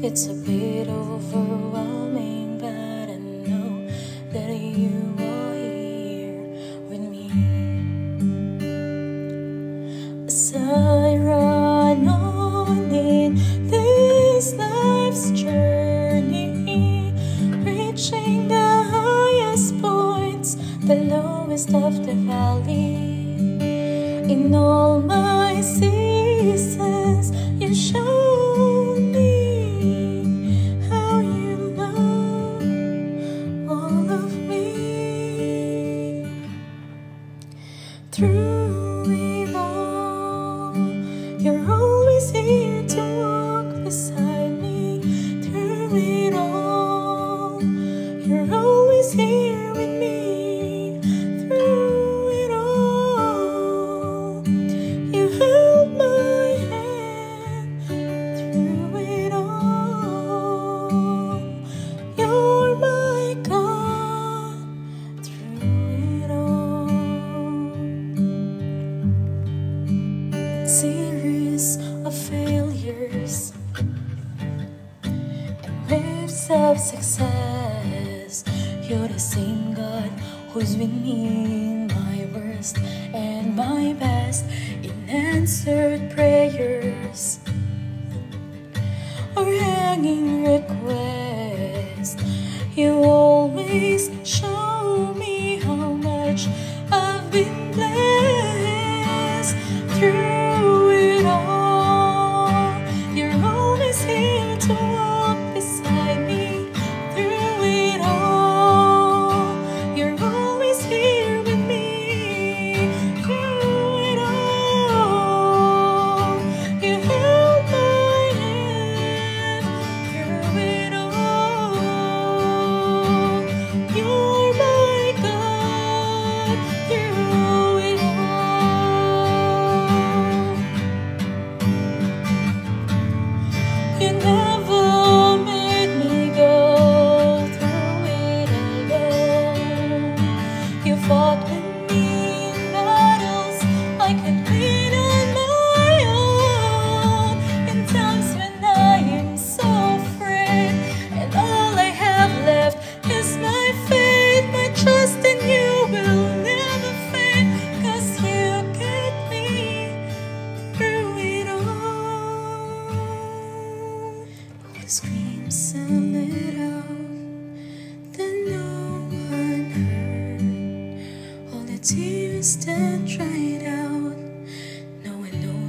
H: It's a bit overwhelming, but I know that you are here with me. As I run on in this life's journey, reaching the highest points, the lowest of the valley. In all my seasons, you show me how you love all of me. Through it all, you're always here to walk beside me. Through it all, you're always here with me. Through it all, you held my hand. Through it all, you're my God. Through it all, series of failures and waves of success. You're the same God who's with me in my worst and my best, in answered prayers or hanging requests. You always show me how much I've been blessed. Through it all, you're always here to walk beside me. Through it all, you're always here with me. Through it all, you held my hand. Through it all, you're my God.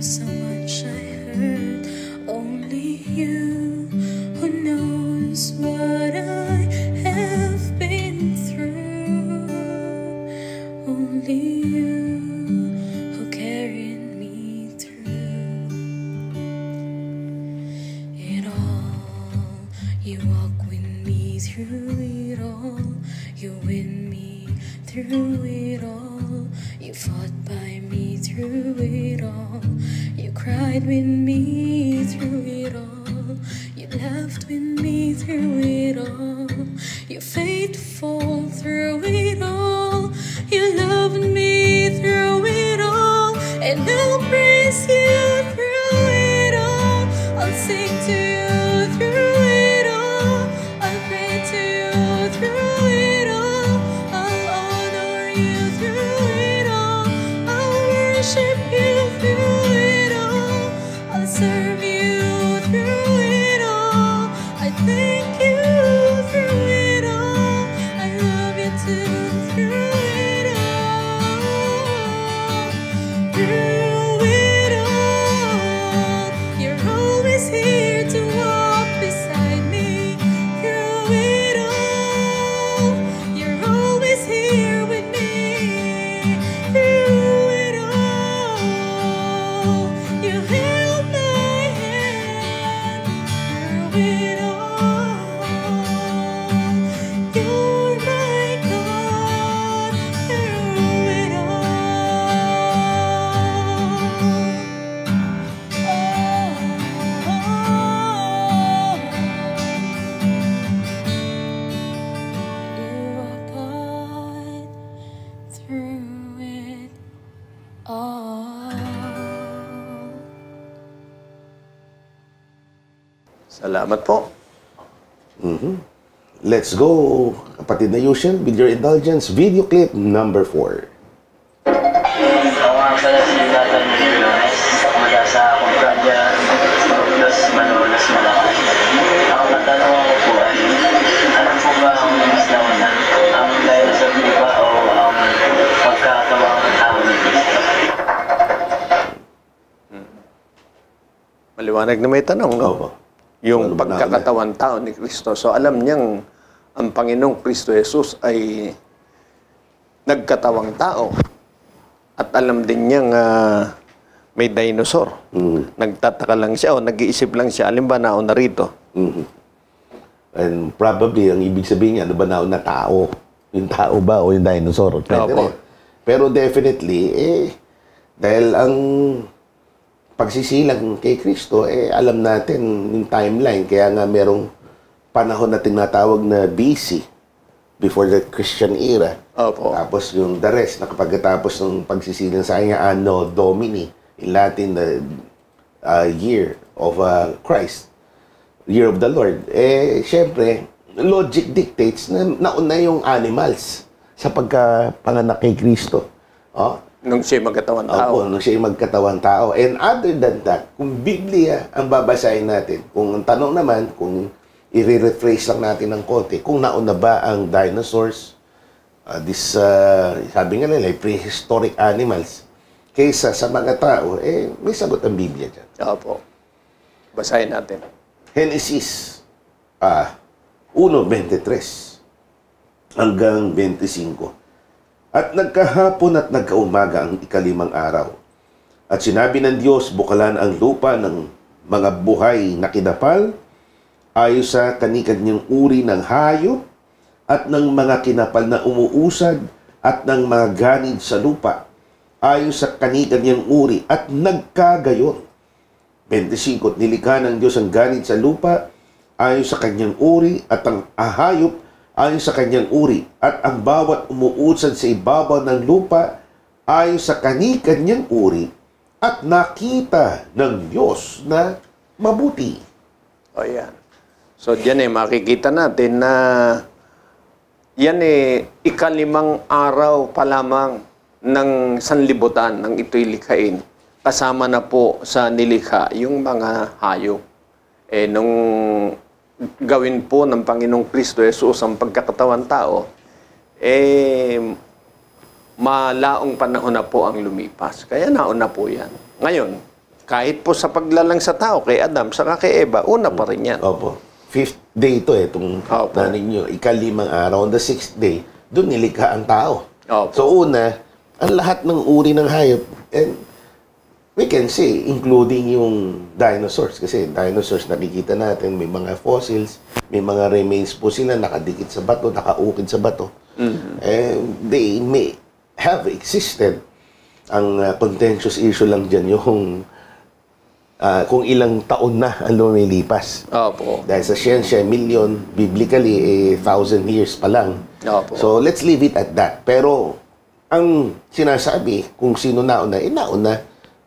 H: knows how much I hurt. Only you who knows what I have been through. Only you who carried me through it all. You walk with me through it all. You win me through it all. You fought by me through it all. You cried with me through it all. You laughed with me through it all. You're faithful through it all. You loved me through it all. And I'll praise you through it all. I'll sing to you through it all. I'll pray to you through it all. I'll honor you through it all. I'll worship you through it all. I'll serve you through it all. I thank you through it all. I love you too through it all. Through it all. You're always here to walk beside me. Through it all. You're always here with me. Through it all. You held my hand. Through it all. You're my God. Through it
B: Salamat po.
C: Let's go, kapatid na Yushin, with your indulgence, video clip number 4.
E: Ako nga pala si Nathan Quilones, mula sa Kumpradya, Los Manolos, Malacay. Ang katanungan ko po ay, ano po ba ang mas nauna? Ang dahil sa lupa o ang pagkakawang tao ni Cristo?
B: Maliwanag na may tanong, no?
C: Opo.
B: Yung pagkakatawan tao ni Kristo. So alam niyang ang Panginoong Kristo Jesus ay nagkatawang tao. At alam din niyang may dinosaur. Nagtataka lang siya o nag-iisip lang siya. Alin ba nauna rito?
C: And probably, ang ibig sabihin niya, ano ba na tao? Yung tao ba o yung dinosaur? Pwede
B: Opo.
C: rin. Pero definitely, dahil ang pagsisilang kay Kristo, alam natin yung timeline. Kaya nga merong panahon na tinatawag na BC, before the Christian era.
B: Opo.
C: Tapos yung the rest, nakapagkatapos ng pagsisilang sa kanya, Anno Domini, in Latin, year of Christ, year of the Lord. Siyempre, logic dictates na nauna yung animals sa pagkapanganak kay Kristo.
B: Nung siya magkatawan tao.
C: Opo, nung siya magkatawan tao. And other than that, kung Biblia ang babasahin natin, kung ang tanong naman, kung i-rephrase lang natin ng konti, kung nauna ba ang dinosaurs, sabi nga nila, prehistoric animals, kaysa sa mga tao, may sagot ang Biblia dyan.
B: Opo. Basahin natin.
C: Genesis 1:23 hanggang 25. At nagkahapon at nagkaumaga ang ikalimang araw. At sinabi ng Diyos, bukalan ang lupa ng mga buhay na kinapal, ayos sa kanikanyang uri ng hayop, at ng mga kinapal na umuusad, at ng mga ganid sa lupa, ayos sa kanikanyang uri, at nagkagayon. 25. Nilikha ng Diyos ang ganid sa lupa, ayos sa kanyang uri, at ang hayop, ayon sa kanyang uri, at ang bawat umuusad sa ibabaw ng lupa ayon sa kani-kanyang uri, at nakita ng Diyos na mabuti.
B: O yan. So diyan makikita natin na yan ikalimang araw pa lamang ng sanlibutan nang ito'y likhain. Kasama na po sa nilikha yung mga hayop. Nung gawin po ng Panginoong Kristo Jesus ang pagkakatawan tao, malaong panahon na po ang lumipas. Kaya nauna po yan. Ngayon, Kahit po sa paglalang sa tao, kay Adam, saka kay Eva, una pa rin yan.
C: Opo. 5th day ito itong
B: Opo.
C: ninyo. Ika-5 araw. On the 6th day, doon nilikha ang tao.
B: Opo.
C: So una, ang lahat ng uri ng hayop, and we can say, including yung dinosaurs. Kasi dinosaurs, nakikita natin, may mga fossils, may mga remains po sila, nakadikit sa bato, nakaukid sa bato. And they may have existed. Ang contentious issue lang dyan yung kung ilang taon na ang lumilipas.
B: Opo.
C: Dahil sa siyensya, million, biblically, 1,000 years pa lang.
B: Opo.
C: So, let's leave it at that. Pero, ang sinasabi, kung sino nauna, nauna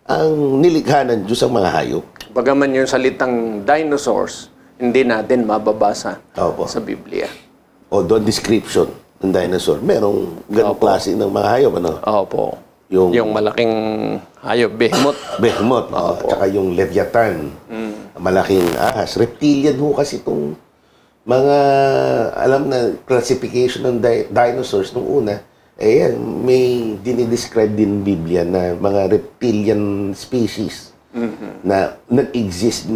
C: ang nilikha ng Diyos ang mga hayop.
B: Bagaman yung salitang dinosaurs, hindi natin mababasa
C: Opo.
B: sa Biblia.
C: O doon description ng dinosaur, merong ganong
B: Opo.
C: klase ng mga hayop. Ano?
B: Opo.
C: Yung
B: malaking hayop, behemoth.
C: Behemoth, tsaka yung Leviathan, malaking ahas. Reptilian ho kasi itong mga, alam na, classification ng dinosaurs nung una, yan, may dinidescribe din Biblia na mga reptilian species na nag-exist,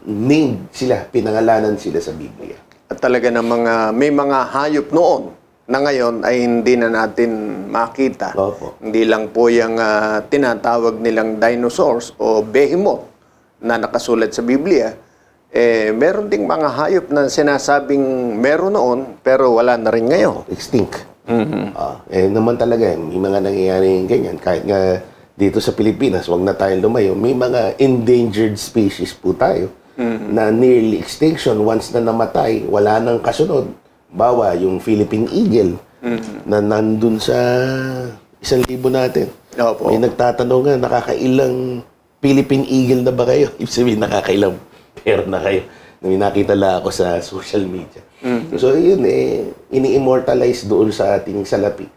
C: named sila, pinangalanan sila sa Biblia.
B: At talaga na may mga hayop noon na ngayon ay hindi na natin makita.
C: Opo.
B: Hindi lang po yung tinatawag nilang dinosaurs o behemoth na nakasulat sa Biblia. Meron ding mga hayop na sinasabing meron noon pero wala na rin ngayon.
C: Extinct. Naman talaga, may mga nangyayari ganyan. Kahit nga dito sa Pilipinas, wag na tayong lumayo, may mga endangered species po tayo na nearly extinction. Once na namatay, wala nang kasunod. Bawa yung Philippine Eagle na nandun sa 1,000 natin.
B: Opo.
C: May nagtatanong nga, nakakailang Philippine Eagle na ba kayo? Ibig sabihin, nakakailang pair na kayo. May nakita lang ako sa social media. So yun, ini-immortalize doon sa ating salapi.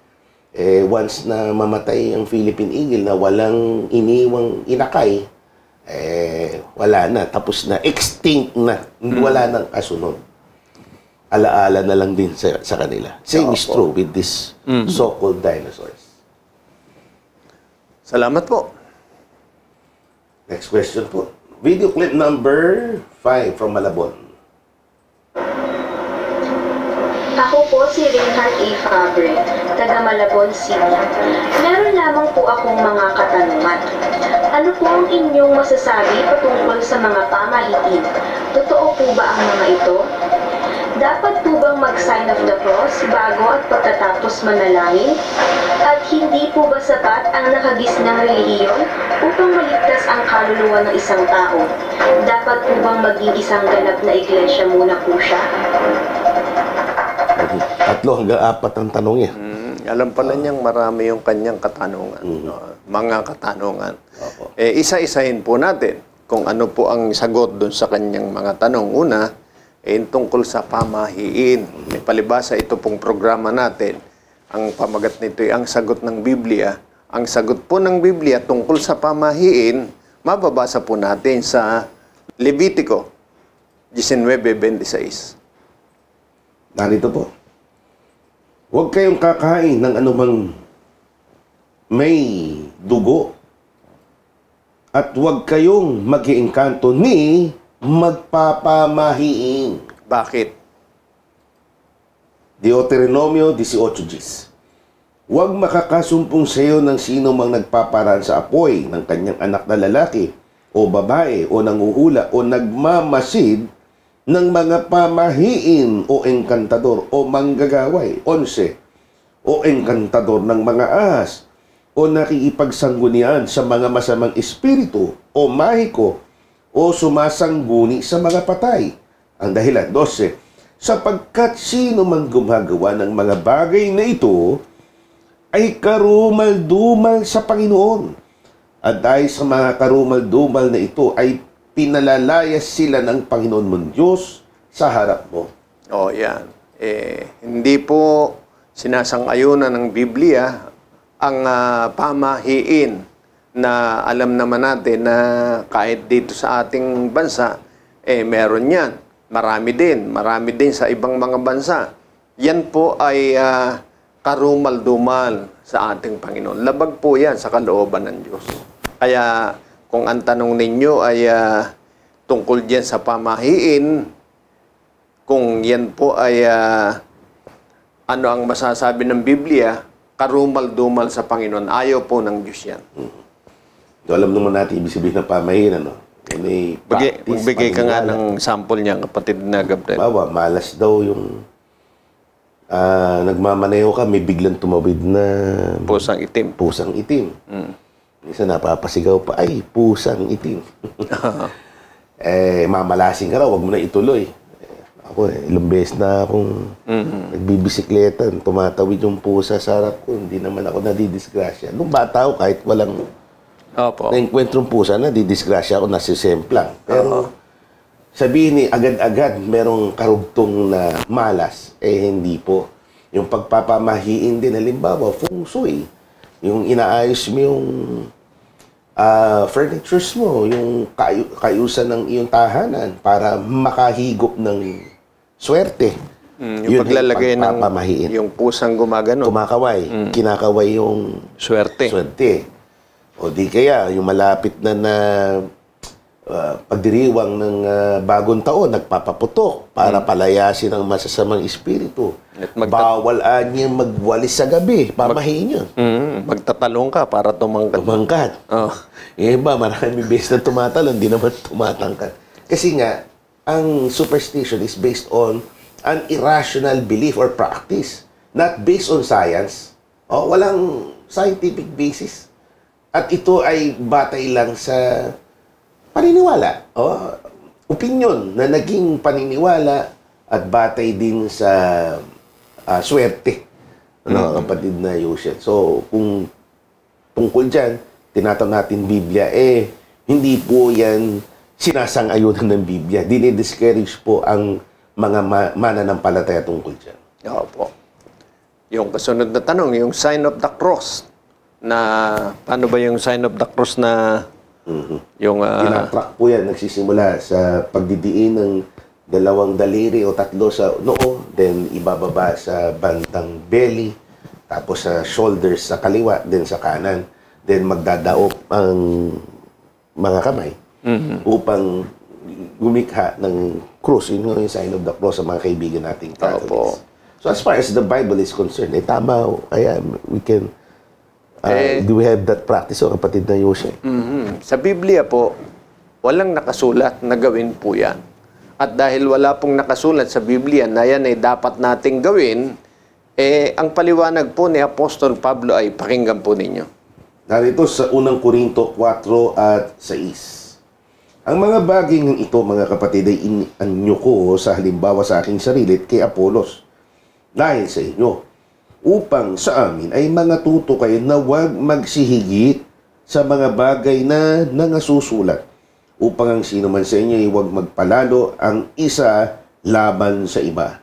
C: Once na mamatay ang Philippine Eagle na walang iniwang inakay, wala na, tapos na, extinct na, wala nang kasunod. Alaala na lang din sa kanila. Same is true with this so-called dinosaurs.
B: Salamat po.
C: Next question po. Video clip number 5 from Malabon.
D: Ako po si Reinhardt A. Fabre, taga Malabon City. Meron lamang po akong mga katanungan. Ano po ang inyong masasabi patungkol sa mga pamahiin? Totoo po ba ang mga ito? Dapat po bang mag-sign of the cross bago at pagkatapos manalangin? At hindi po ba sapat ang nakagisnang relihiyon upang maligtas ang kaluluwa ng isang tao? Dapat po bang maging isang ganap na iglesia muna po siya?
C: 3 hanggang 4 ang tanong niya.
B: Alam pala niyang marami yung kanyang katanungan. Mga katanungan. Isa-isahin po natin kung ano po ang sagot doon sa kanyang mga tanong. Una, tungkol sa pamahiin. May palibasa ito pong programa natin. Ang pamagat nito ay ang sagot ng Biblia. Ang sagot po ng Biblia tungkol sa pamahiin, mababasa po natin sa Levitico 19:26.
C: Narito po. Huwag kayong kakain ng anumang may dugo at huwag kayong mag-iengkanto ni magpapamahiin.
B: Bakit?
C: Deuteronomio 18:10. Huwag makakasumpong sa iyo ng sino mang nagpaparaan sa apoy ng kanyang anak na lalaki o babae o nanguhula o nagmamasid ng mga pamahiin o engkantador o manggagaway. 11. O engkantador ng mga ahas o nakikipagsanggunian sa mga masamang espiritu o mahiko o sumasangguni sa mga patay. Ang dahilan, 12. Sapagkat sino man gumagawa ng mga bagay na ito ay karumal-dumal sa Panginoon. At dahil sa mga karumal-dumal na ito ay pinalalayas sila ng Panginoon mong Diyos sa harap mo.
B: Yan. Hindi po sinasang-ayunan ng Biblia ang pamahiin na alam naman natin na kahit dito sa ating bansa, meron yan. Marami din sa ibang mga bansa. Yan po ay karumal-dumal sa ating Panginoon. Labag po yan sa kalooban ng Diyos. Kaya kung ang tanong ninyo ay tungkol diyan sa pamahiin, kung yan po ay ano ang masasabi ng Biblia, karumal-dumal sa Panginoon. Ayaw po ng Diyos yan.
C: So, alam naman natin ibig sabihin ng pamahiin, ano?
B: Magbigay ka nga ng sample niya, kapatid na Gabriel.
C: Bawa, malas daw yung nagmamaneho ka, may biglang tumawid na
B: pusang itim.
C: Pusang itim. Isa napapasigaw pa, ay, pusang itim. Mamalasing ka raw, wag mo na ituloy. Ako, ilang beses na akong nagbibisikleta, tumatawid yung pusa sa harap ko, hindi naman ako nadidisgrasya. Nung bata ako, kahit walang na-encuentrong pusa, nadidisgrasya ako, nasisemplang. Pero sabihin ni agad-agad merong karugtong na malas, hindi po. Yung pagpapamahiin din, halimbawa, feng shui, yung inaayos mo yung furnitures mo, yung kayusan ng iyong tahanan para makahigop ng swerte.
B: Yung paglalagay ng yung pusang gumagano.
C: Kumakaway. Kinakaway yung
B: swerte.
C: O di kaya, yung malapit na pagdiriwang ng bagong taon, nagpapaputok para palayasin ang masasamang espiritu. Bawal niya magwalis sa gabi, pamahiin yun.
B: Magtatalong ka para tumangkat.
C: Iba, marami beses na tumatalon, hindi naman tumatangkat. Kasi nga, ang superstition is based on an irrational belief or practice, not based on science. Walang scientific basis. At ito ay batay lang sa paniniwala. Opinion na naging paniniwala at batay din sa swerte. Kapatid na Yushet. So, kung tungkol dyan, tinatawag natin Biblia, hindi po yan sinasang-ayunan ng Biblia. Dinidiscourage po ang mga mananampalataya tungkol dyan.
B: Opo. Yung kasunod na tanong, yung sign of the cross, na paano ba yung sign of the cross na yung
C: tinatrack po yan, nagsisimula sa pagdidiin ng 2 daliri o 3 sa noo, then ibababa sa bandang belly, tapos sa shoulders sa kaliwa, then sa kanan, then magdadaop ang mga kamay upang gumikha ng cross. Yun yung sign of the cross sa mga kaibigan nating Catholics. So as far as the Bible is concerned, tama, kaya we can do we have that practice, kapatid na Yoshe?
B: Sa Biblia po, walang nakasulat na gawin po yan. At dahil wala pong nakasulat sa Biblia na yan ay dapat nating gawin, ang paliwanag po ni Apostol Pablo ay pakinggan po ninyo.
C: Narito sa 1 Korinto 4 at 6. Ang mga bagay ng ito, mga kapatid, ay inanyo ko sa halimbawa sa aking sarili kay Apolos, dahil sa inyo, upang sa amin ay mga tuto kayo na huwag magsihigit sa mga bagay na nangasusulat, upang ang sino man sa inyo ay huwag magpalalo ang isa laban sa iba.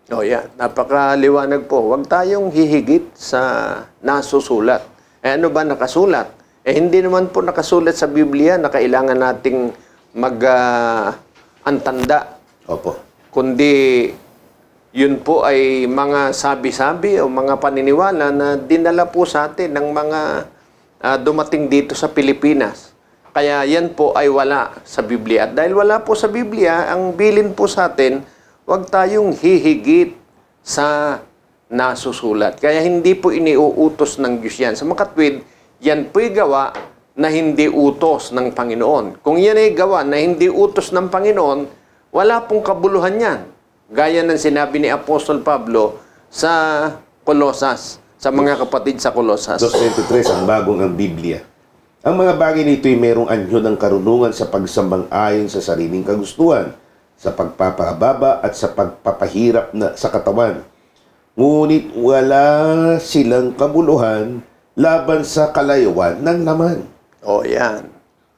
B: Yan. Napakaliwanag po. Huwag tayong hihigit sa nasusulat. Ano ba nakasulat? Hindi naman po nakasulat sa Biblia na kailangan nating mag-antanda.
C: Opo.
B: Kundi yun po ay mga sabi-sabi o mga paniniwala na dinala po sa atin ng mga dumating dito sa Pilipinas. Kaya yan po ay wala sa Biblia. At dahil wala po sa Biblia, ang bilin po sa atin, huwag tayong hihigit sa nasusulat. Kaya hindi po iniuutos ng Diyos yan. Sa makatwid, yan po'y gawa na hindi utos ng Panginoon. Kung yan ay gawa na hindi utos ng Panginoon, wala pong kabuluhan yan. Gaya ng sinabi ni Apostol Pablo sa Colosas, sa mga kapatid sa Colosas.
C: 2:23, ang bagong ang Biblia. Ang mga bagay nito ay merong anyo ng karunungan sa pagsambang ayon sa sariling kagustuhan, sa pagpapababa at sa pagpapahirap sa katawan. Ngunit wala silang kabuluhan laban sa kalayuan ng laman.
B: Yan.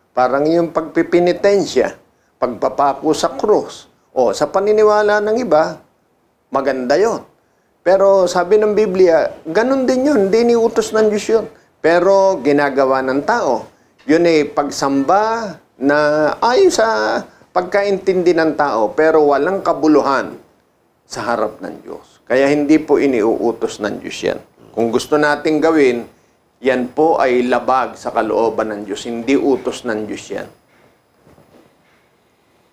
B: Parang yung pagpipinitensya, pagpapako sa krus, sa paniniwala ng iba, maganda yon. Pero sabi ng Biblia, ganun din yun, hindi niutos ng Diyos yun. Pero ginagawa ng tao. Yun ay pagsamba na ayon sa pagkaintindi ng tao, pero walang kabuluhan sa harap ng Diyos. Kaya hindi po iniuutos ng Diyos yan. Kung gusto nating gawin, yan po ay labag sa kalooban ng Diyos. Hindi utos ng Diyos yan.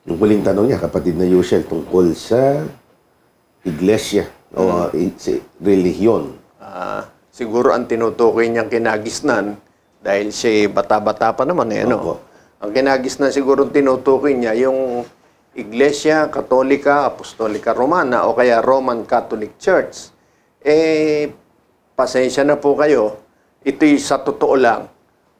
C: Yung huling tanong niya, kapatid na Yushel, tungkol sa iglesia o relihiyon.
B: Siguro ang tinutukoy niyang kinagisnan, dahil siya bata-bata pa naman
C: Opo.
B: Ang kinagisnan siguro tinutukoy niya yung Iglesia Katolika Apostolika Romana o kaya Roman Catholic Church. Pasensya na po kayo, ito'y sa totoo lang,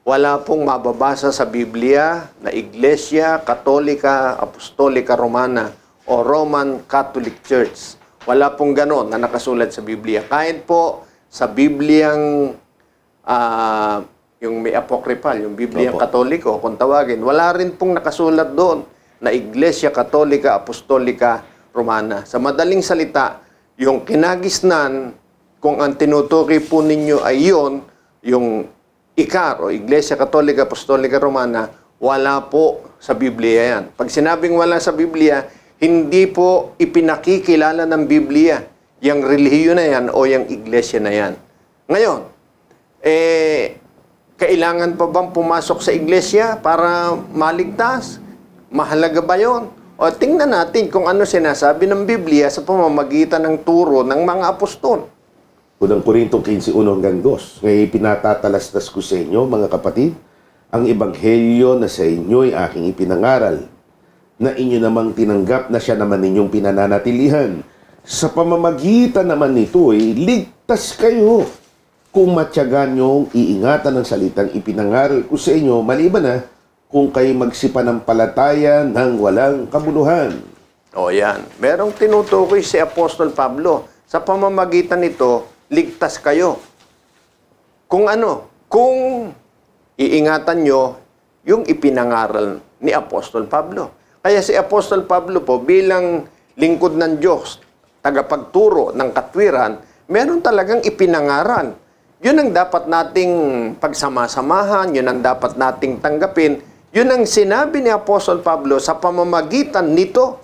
B: wala pong mababasa sa Biblia na Iglesia Katolika Apostolika Romana o Roman Catholic Church. Wala pong ganon na nakasulat sa Biblia. Kahit po sa Bibliang yung may apocryphal, yung Bibliang Katoliko, kung tawagin, wala rin pong nakasulat doon na Iglesia Katolika Apostolika Romana. Sa madaling salita, yung kinagisnan, kung ang tinutukoy po ninyo ay yun, yung ICAR o Iglesia Katolika Apostolika Romana, wala po sa Biblia yan. Pag sinabing wala sa Biblia, hindi po ipinakikilala ng Biblia yung relihiyon na yan o yung iglesia na yan. Ngayon, kailangan pa bang pumasok sa iglesia para maligtas? Mahalaga ba yun? O tingnan natin kung ano sinasabi ng Biblia sa pamamagitan ng turo ng mga apostol.
C: Unang Korinto 15:1 hanggang 2. Ngayon pinatatalastas ko sa inyo, mga kapatid, ang ebanghelyo na sa inyo ay aking ipinangaral, na inyo namang tinanggap na siya naman ninyong pinananatilihan. Sa pamamagitan naman nito ay ligtas kayo kung matyagan niyong iingatan ng salitang ipinangaral ko sa inyo, maliban na kung kayo magsipanampalataya ng walang kabuluhan.
B: O yan. Merong tinutukoy si Apostol Pablo. Sa pamamagitan nito, ligtas kayo. Kung ano? Kung iingatan nyo yung ipinangaral ni Apostol Pablo. Kaya si Apostol Pablo po bilang lingkod ng Diyos, tagapagturo ng katwiran, meron talagang ipinangaral. Yun ang dapat nating pagsamasamahan, yun ang dapat nating tanggapin. Yun ang sinabi ni Apostol Pablo, sa pamamagitan nito,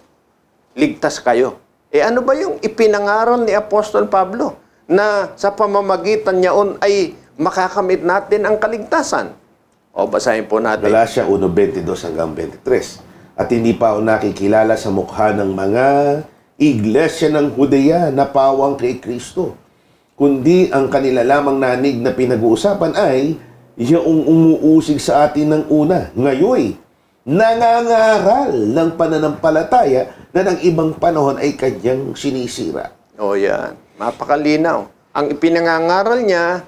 B: ligtas kayo. Ano ba yung ipinangaral ni Apostol Pablo? Na sa pamamagitan niyaon ay makakamit natin ang kaligtasan. O basahin po natin.
C: Galatia 1:22 hanggang 23. At hindi pa ako nakikilala sa mukha ng mga iglesia ng Judea na pawang kay Kristo, kundi ang kanila lamang nanig na pinag-uusapan ay yung umuusig sa atin ng una. Ngayon, nangangaral ng pananampalataya na ng ibang panahon ay kanyang sinisira.
B: O yan. Mapakalinaw. Ang ipinangangaral niya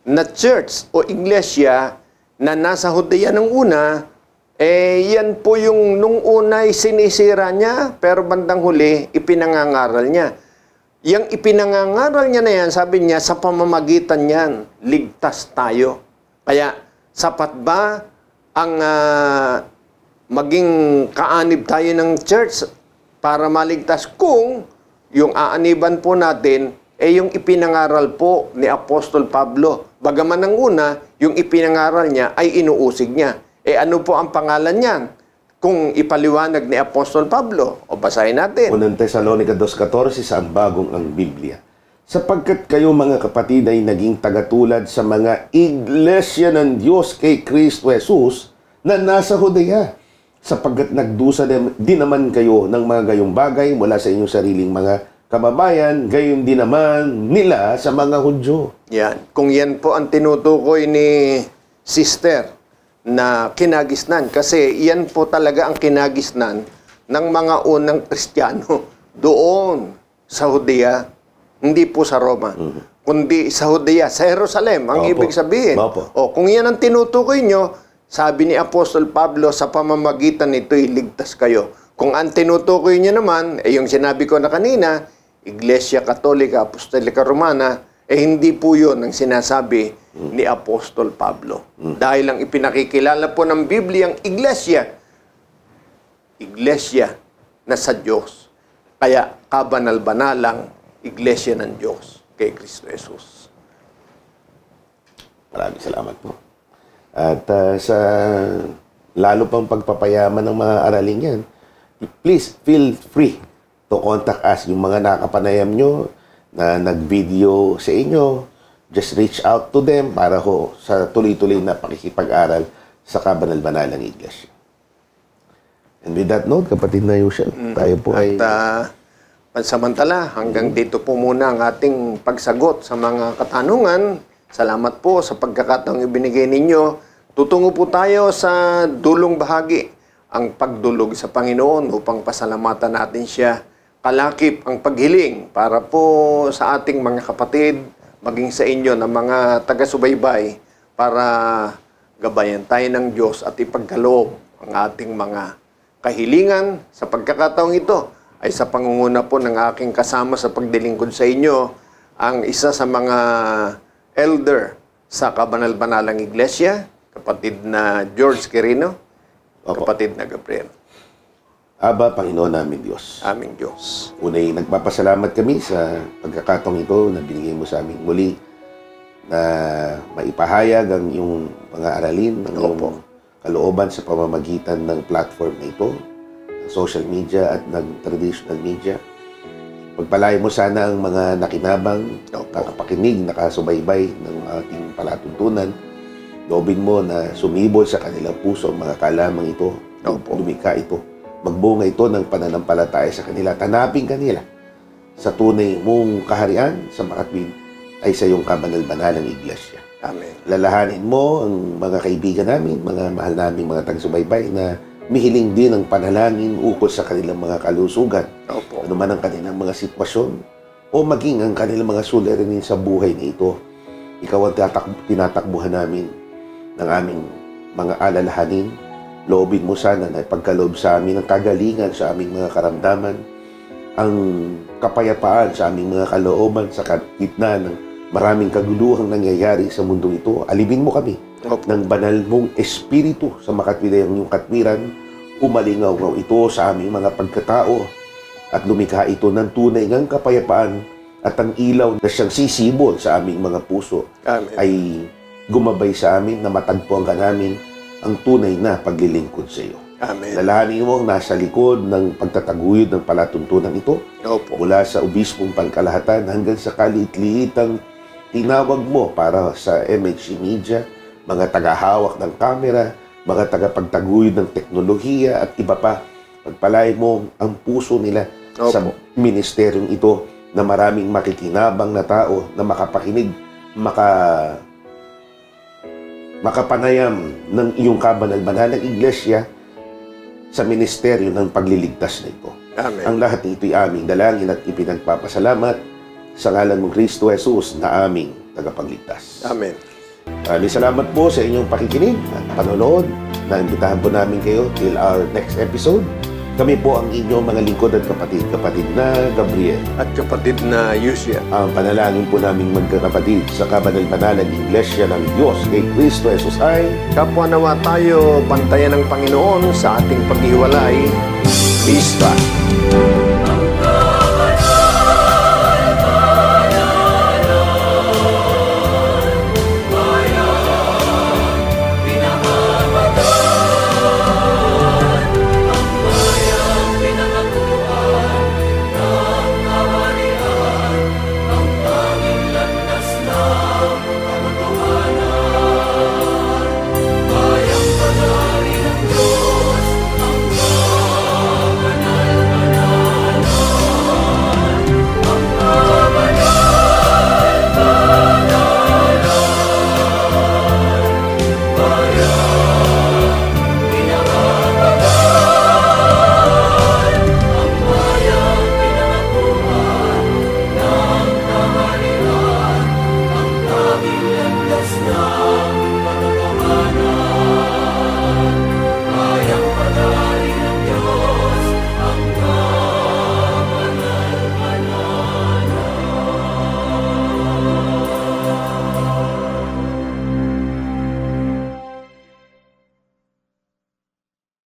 B: na church o iglesia na nasa Judea ng una, yan po yung nung una'y sinisira niya, pero bandang huli, ipinangangaral niya. Yang ipinangangaral niya na yan, sabi niya, sa pamamagitan niyan, ligtas tayo. Kaya, sapat ba ang maging kaanib tayo ng church para maligtas kung yung aaniban po natin yung ipinangaral po ni Apostol Pablo. Bagaman ng una, yung ipinangaral niya ay inuusig niya. Ano po ang pangalan niyan? Kung ipaliwanag ni Apostol Pablo, o basahin natin.
C: Unang Tesalonica 2:14, sa bagong ang Biblia. Sapagkat kayo mga kapatid ay naging tagatulad sa mga iglesia ng Diyos kay Kristo Jesus na nasa Judea, sapagkat nagdusa din naman kayo ng mga gayong bagay mula sa inyong sariling mga kababayan, gayon din naman nila sa mga Hudyo.
B: Yan. Kung yan po ang tinutukoy ni Sister na kinagisnan, kasi yan po talaga ang kinagisnan ng mga unang Kristiyano doon sa Judea, hindi po sa Roma, kundi sa Judea, sa Jerusalem, ang ibig sabihin. O, kung yan ang tinutukoy nyo, sabi ni Apostol Pablo, sa pamamagitan nito'y ligtas kayo. Kung ang tinutukoy nyo naman, yung sinabi ko na kanina, Iglesia Katolika Apostolika Romana, hindi po yun ang sinasabi ni Apostol Pablo. Dahil ang ipinakikilala po ng Biblia ang iglesia na sa Diyos. Kaya kabanal-banalang iglesia ng Diyos kay Kristo Jesus.
C: Maraming salamat po. At sa lalo pang pagpapayaman ng mga araling yan, please feel free to contact us. Yung mga nakapanayam nyo na nag-video sa inyo, just reach out to them para sa tuloy-tuloy na pakikipag-aral sa kabanal-banalang iglesia. And with that note, kapatid na Yushel, tayo po ay...
B: Pansamantala, hanggang dito po muna ang ating pagsagot sa mga katanungan. Salamat po sa pagkakataong ibinigay ninyo. Tutungo po tayo sa dulong bahagi, ang pagdulog sa Panginoon upang pasalamatan natin siya. Kalakip ang paghiling para po sa ating mga kapatid, maging sa inyo na mga taga-subaybay para gabayan tayo ng Diyos at ipagkaloob ang ating mga kahilingan. Sa pagkakataong ito ay sa pangunguna po ng aking kasama sa pagdilingkod sa inyo, ang isa sa mga elder sa Kabanal-Banalang Iglesia, kapatid na George Quirino, kapatid na Gabriel.
C: Aba, Panginoon namin Diyos.
B: Aming Diyos.
C: Unay, nagpapasalamat kami sa pagkakataong ito na binigay mo sa amin muli na maipahayag ang iyong mga aralin, ang iyong kalooban sa pamamagitan ng platform na ito, social media at ng traditional media. Pagpalain mo sana ang mga nakinabang, nakapakinig, nakasubaybay ng ating palatuntunan. Loobin mo na sumibol sa kanilang puso ang mga kalamang ito, lumika ito. Magbunga ito ng pananampalataya sa kanila. Tanapin kanila sa tunay mong kaharian sa makatwid ay sa iyong kabanal-banalang iglesia.
B: Amen.
C: Lalahanin mo ang mga kaibigan namin, mga mahal naming mga taga-subaybay na mihiling din ang panalangin ukol sa kanilang mga kalusugan. Ano man ang kanilang mga sitwasyon o maging ang kanilang mga suliranin sa buhay na ito. Ikaw ang tinatakbuhan namin ng aming mga alalahanin. Loobin mo sana na ipagkaloob sa amin ang kagalingan sa aming mga karamdaman, ang kapayapaan sa aming mga kalooban sa gitna ng maraming kaguluhang nangyayari sa mundong ito. Alibin mo kami ng banal mong espiritu sa makatwidayang iyong katwiran. Umalingaw ito sa aming mga pagkatao at lumikha ito ng tunay ng kapayapaan at ang ilaw na siyang sisibol sa aming mga puso.
B: Amen.
C: Ay gumabay sa amin na matagpuan ka namin ang tunay na paglilingkod sa iyo.
B: Amen.
C: Lalahanin mo ang nasa likod ng pagtataguyod ng palatuntunan ito mula sa obispong pangkalahatan hanggang sa kaliit-liitang tinawag mo para sa MHC Media, mga tagahawak ng kamera, mga tagapagtaguyod ng teknolohiya at iba pa. Pagpalain mo ang puso nila sa ministeryong ito na maraming makikinabang na tao na makapakinig, makapanayam ng iyong kabanal-banalang iglesia sa ministeryo ng pagliligtas na ito.
B: Amen.
C: Ang lahat ng ito'y aming dalangin at ipinagpapasalamat sa ngalan ng Kristo Jesus na aming tagapagligtas.
B: Amen.
C: Maraming salamat po sa inyong pakikinig at panonood. Naimbitahan po namin kayo till our next episode. Kami po ang inyong mga lingkod at kapatid na Gabriel.
B: At kapatid na Yusia.
C: Ang panalangin po naming magkakapatid sa kabanal-banalang iglesia ng Diyos kay Kristo Jesus ay
B: kapwa nawa tayo bantayan ng Panginoon sa ating paghiwalay. Peace.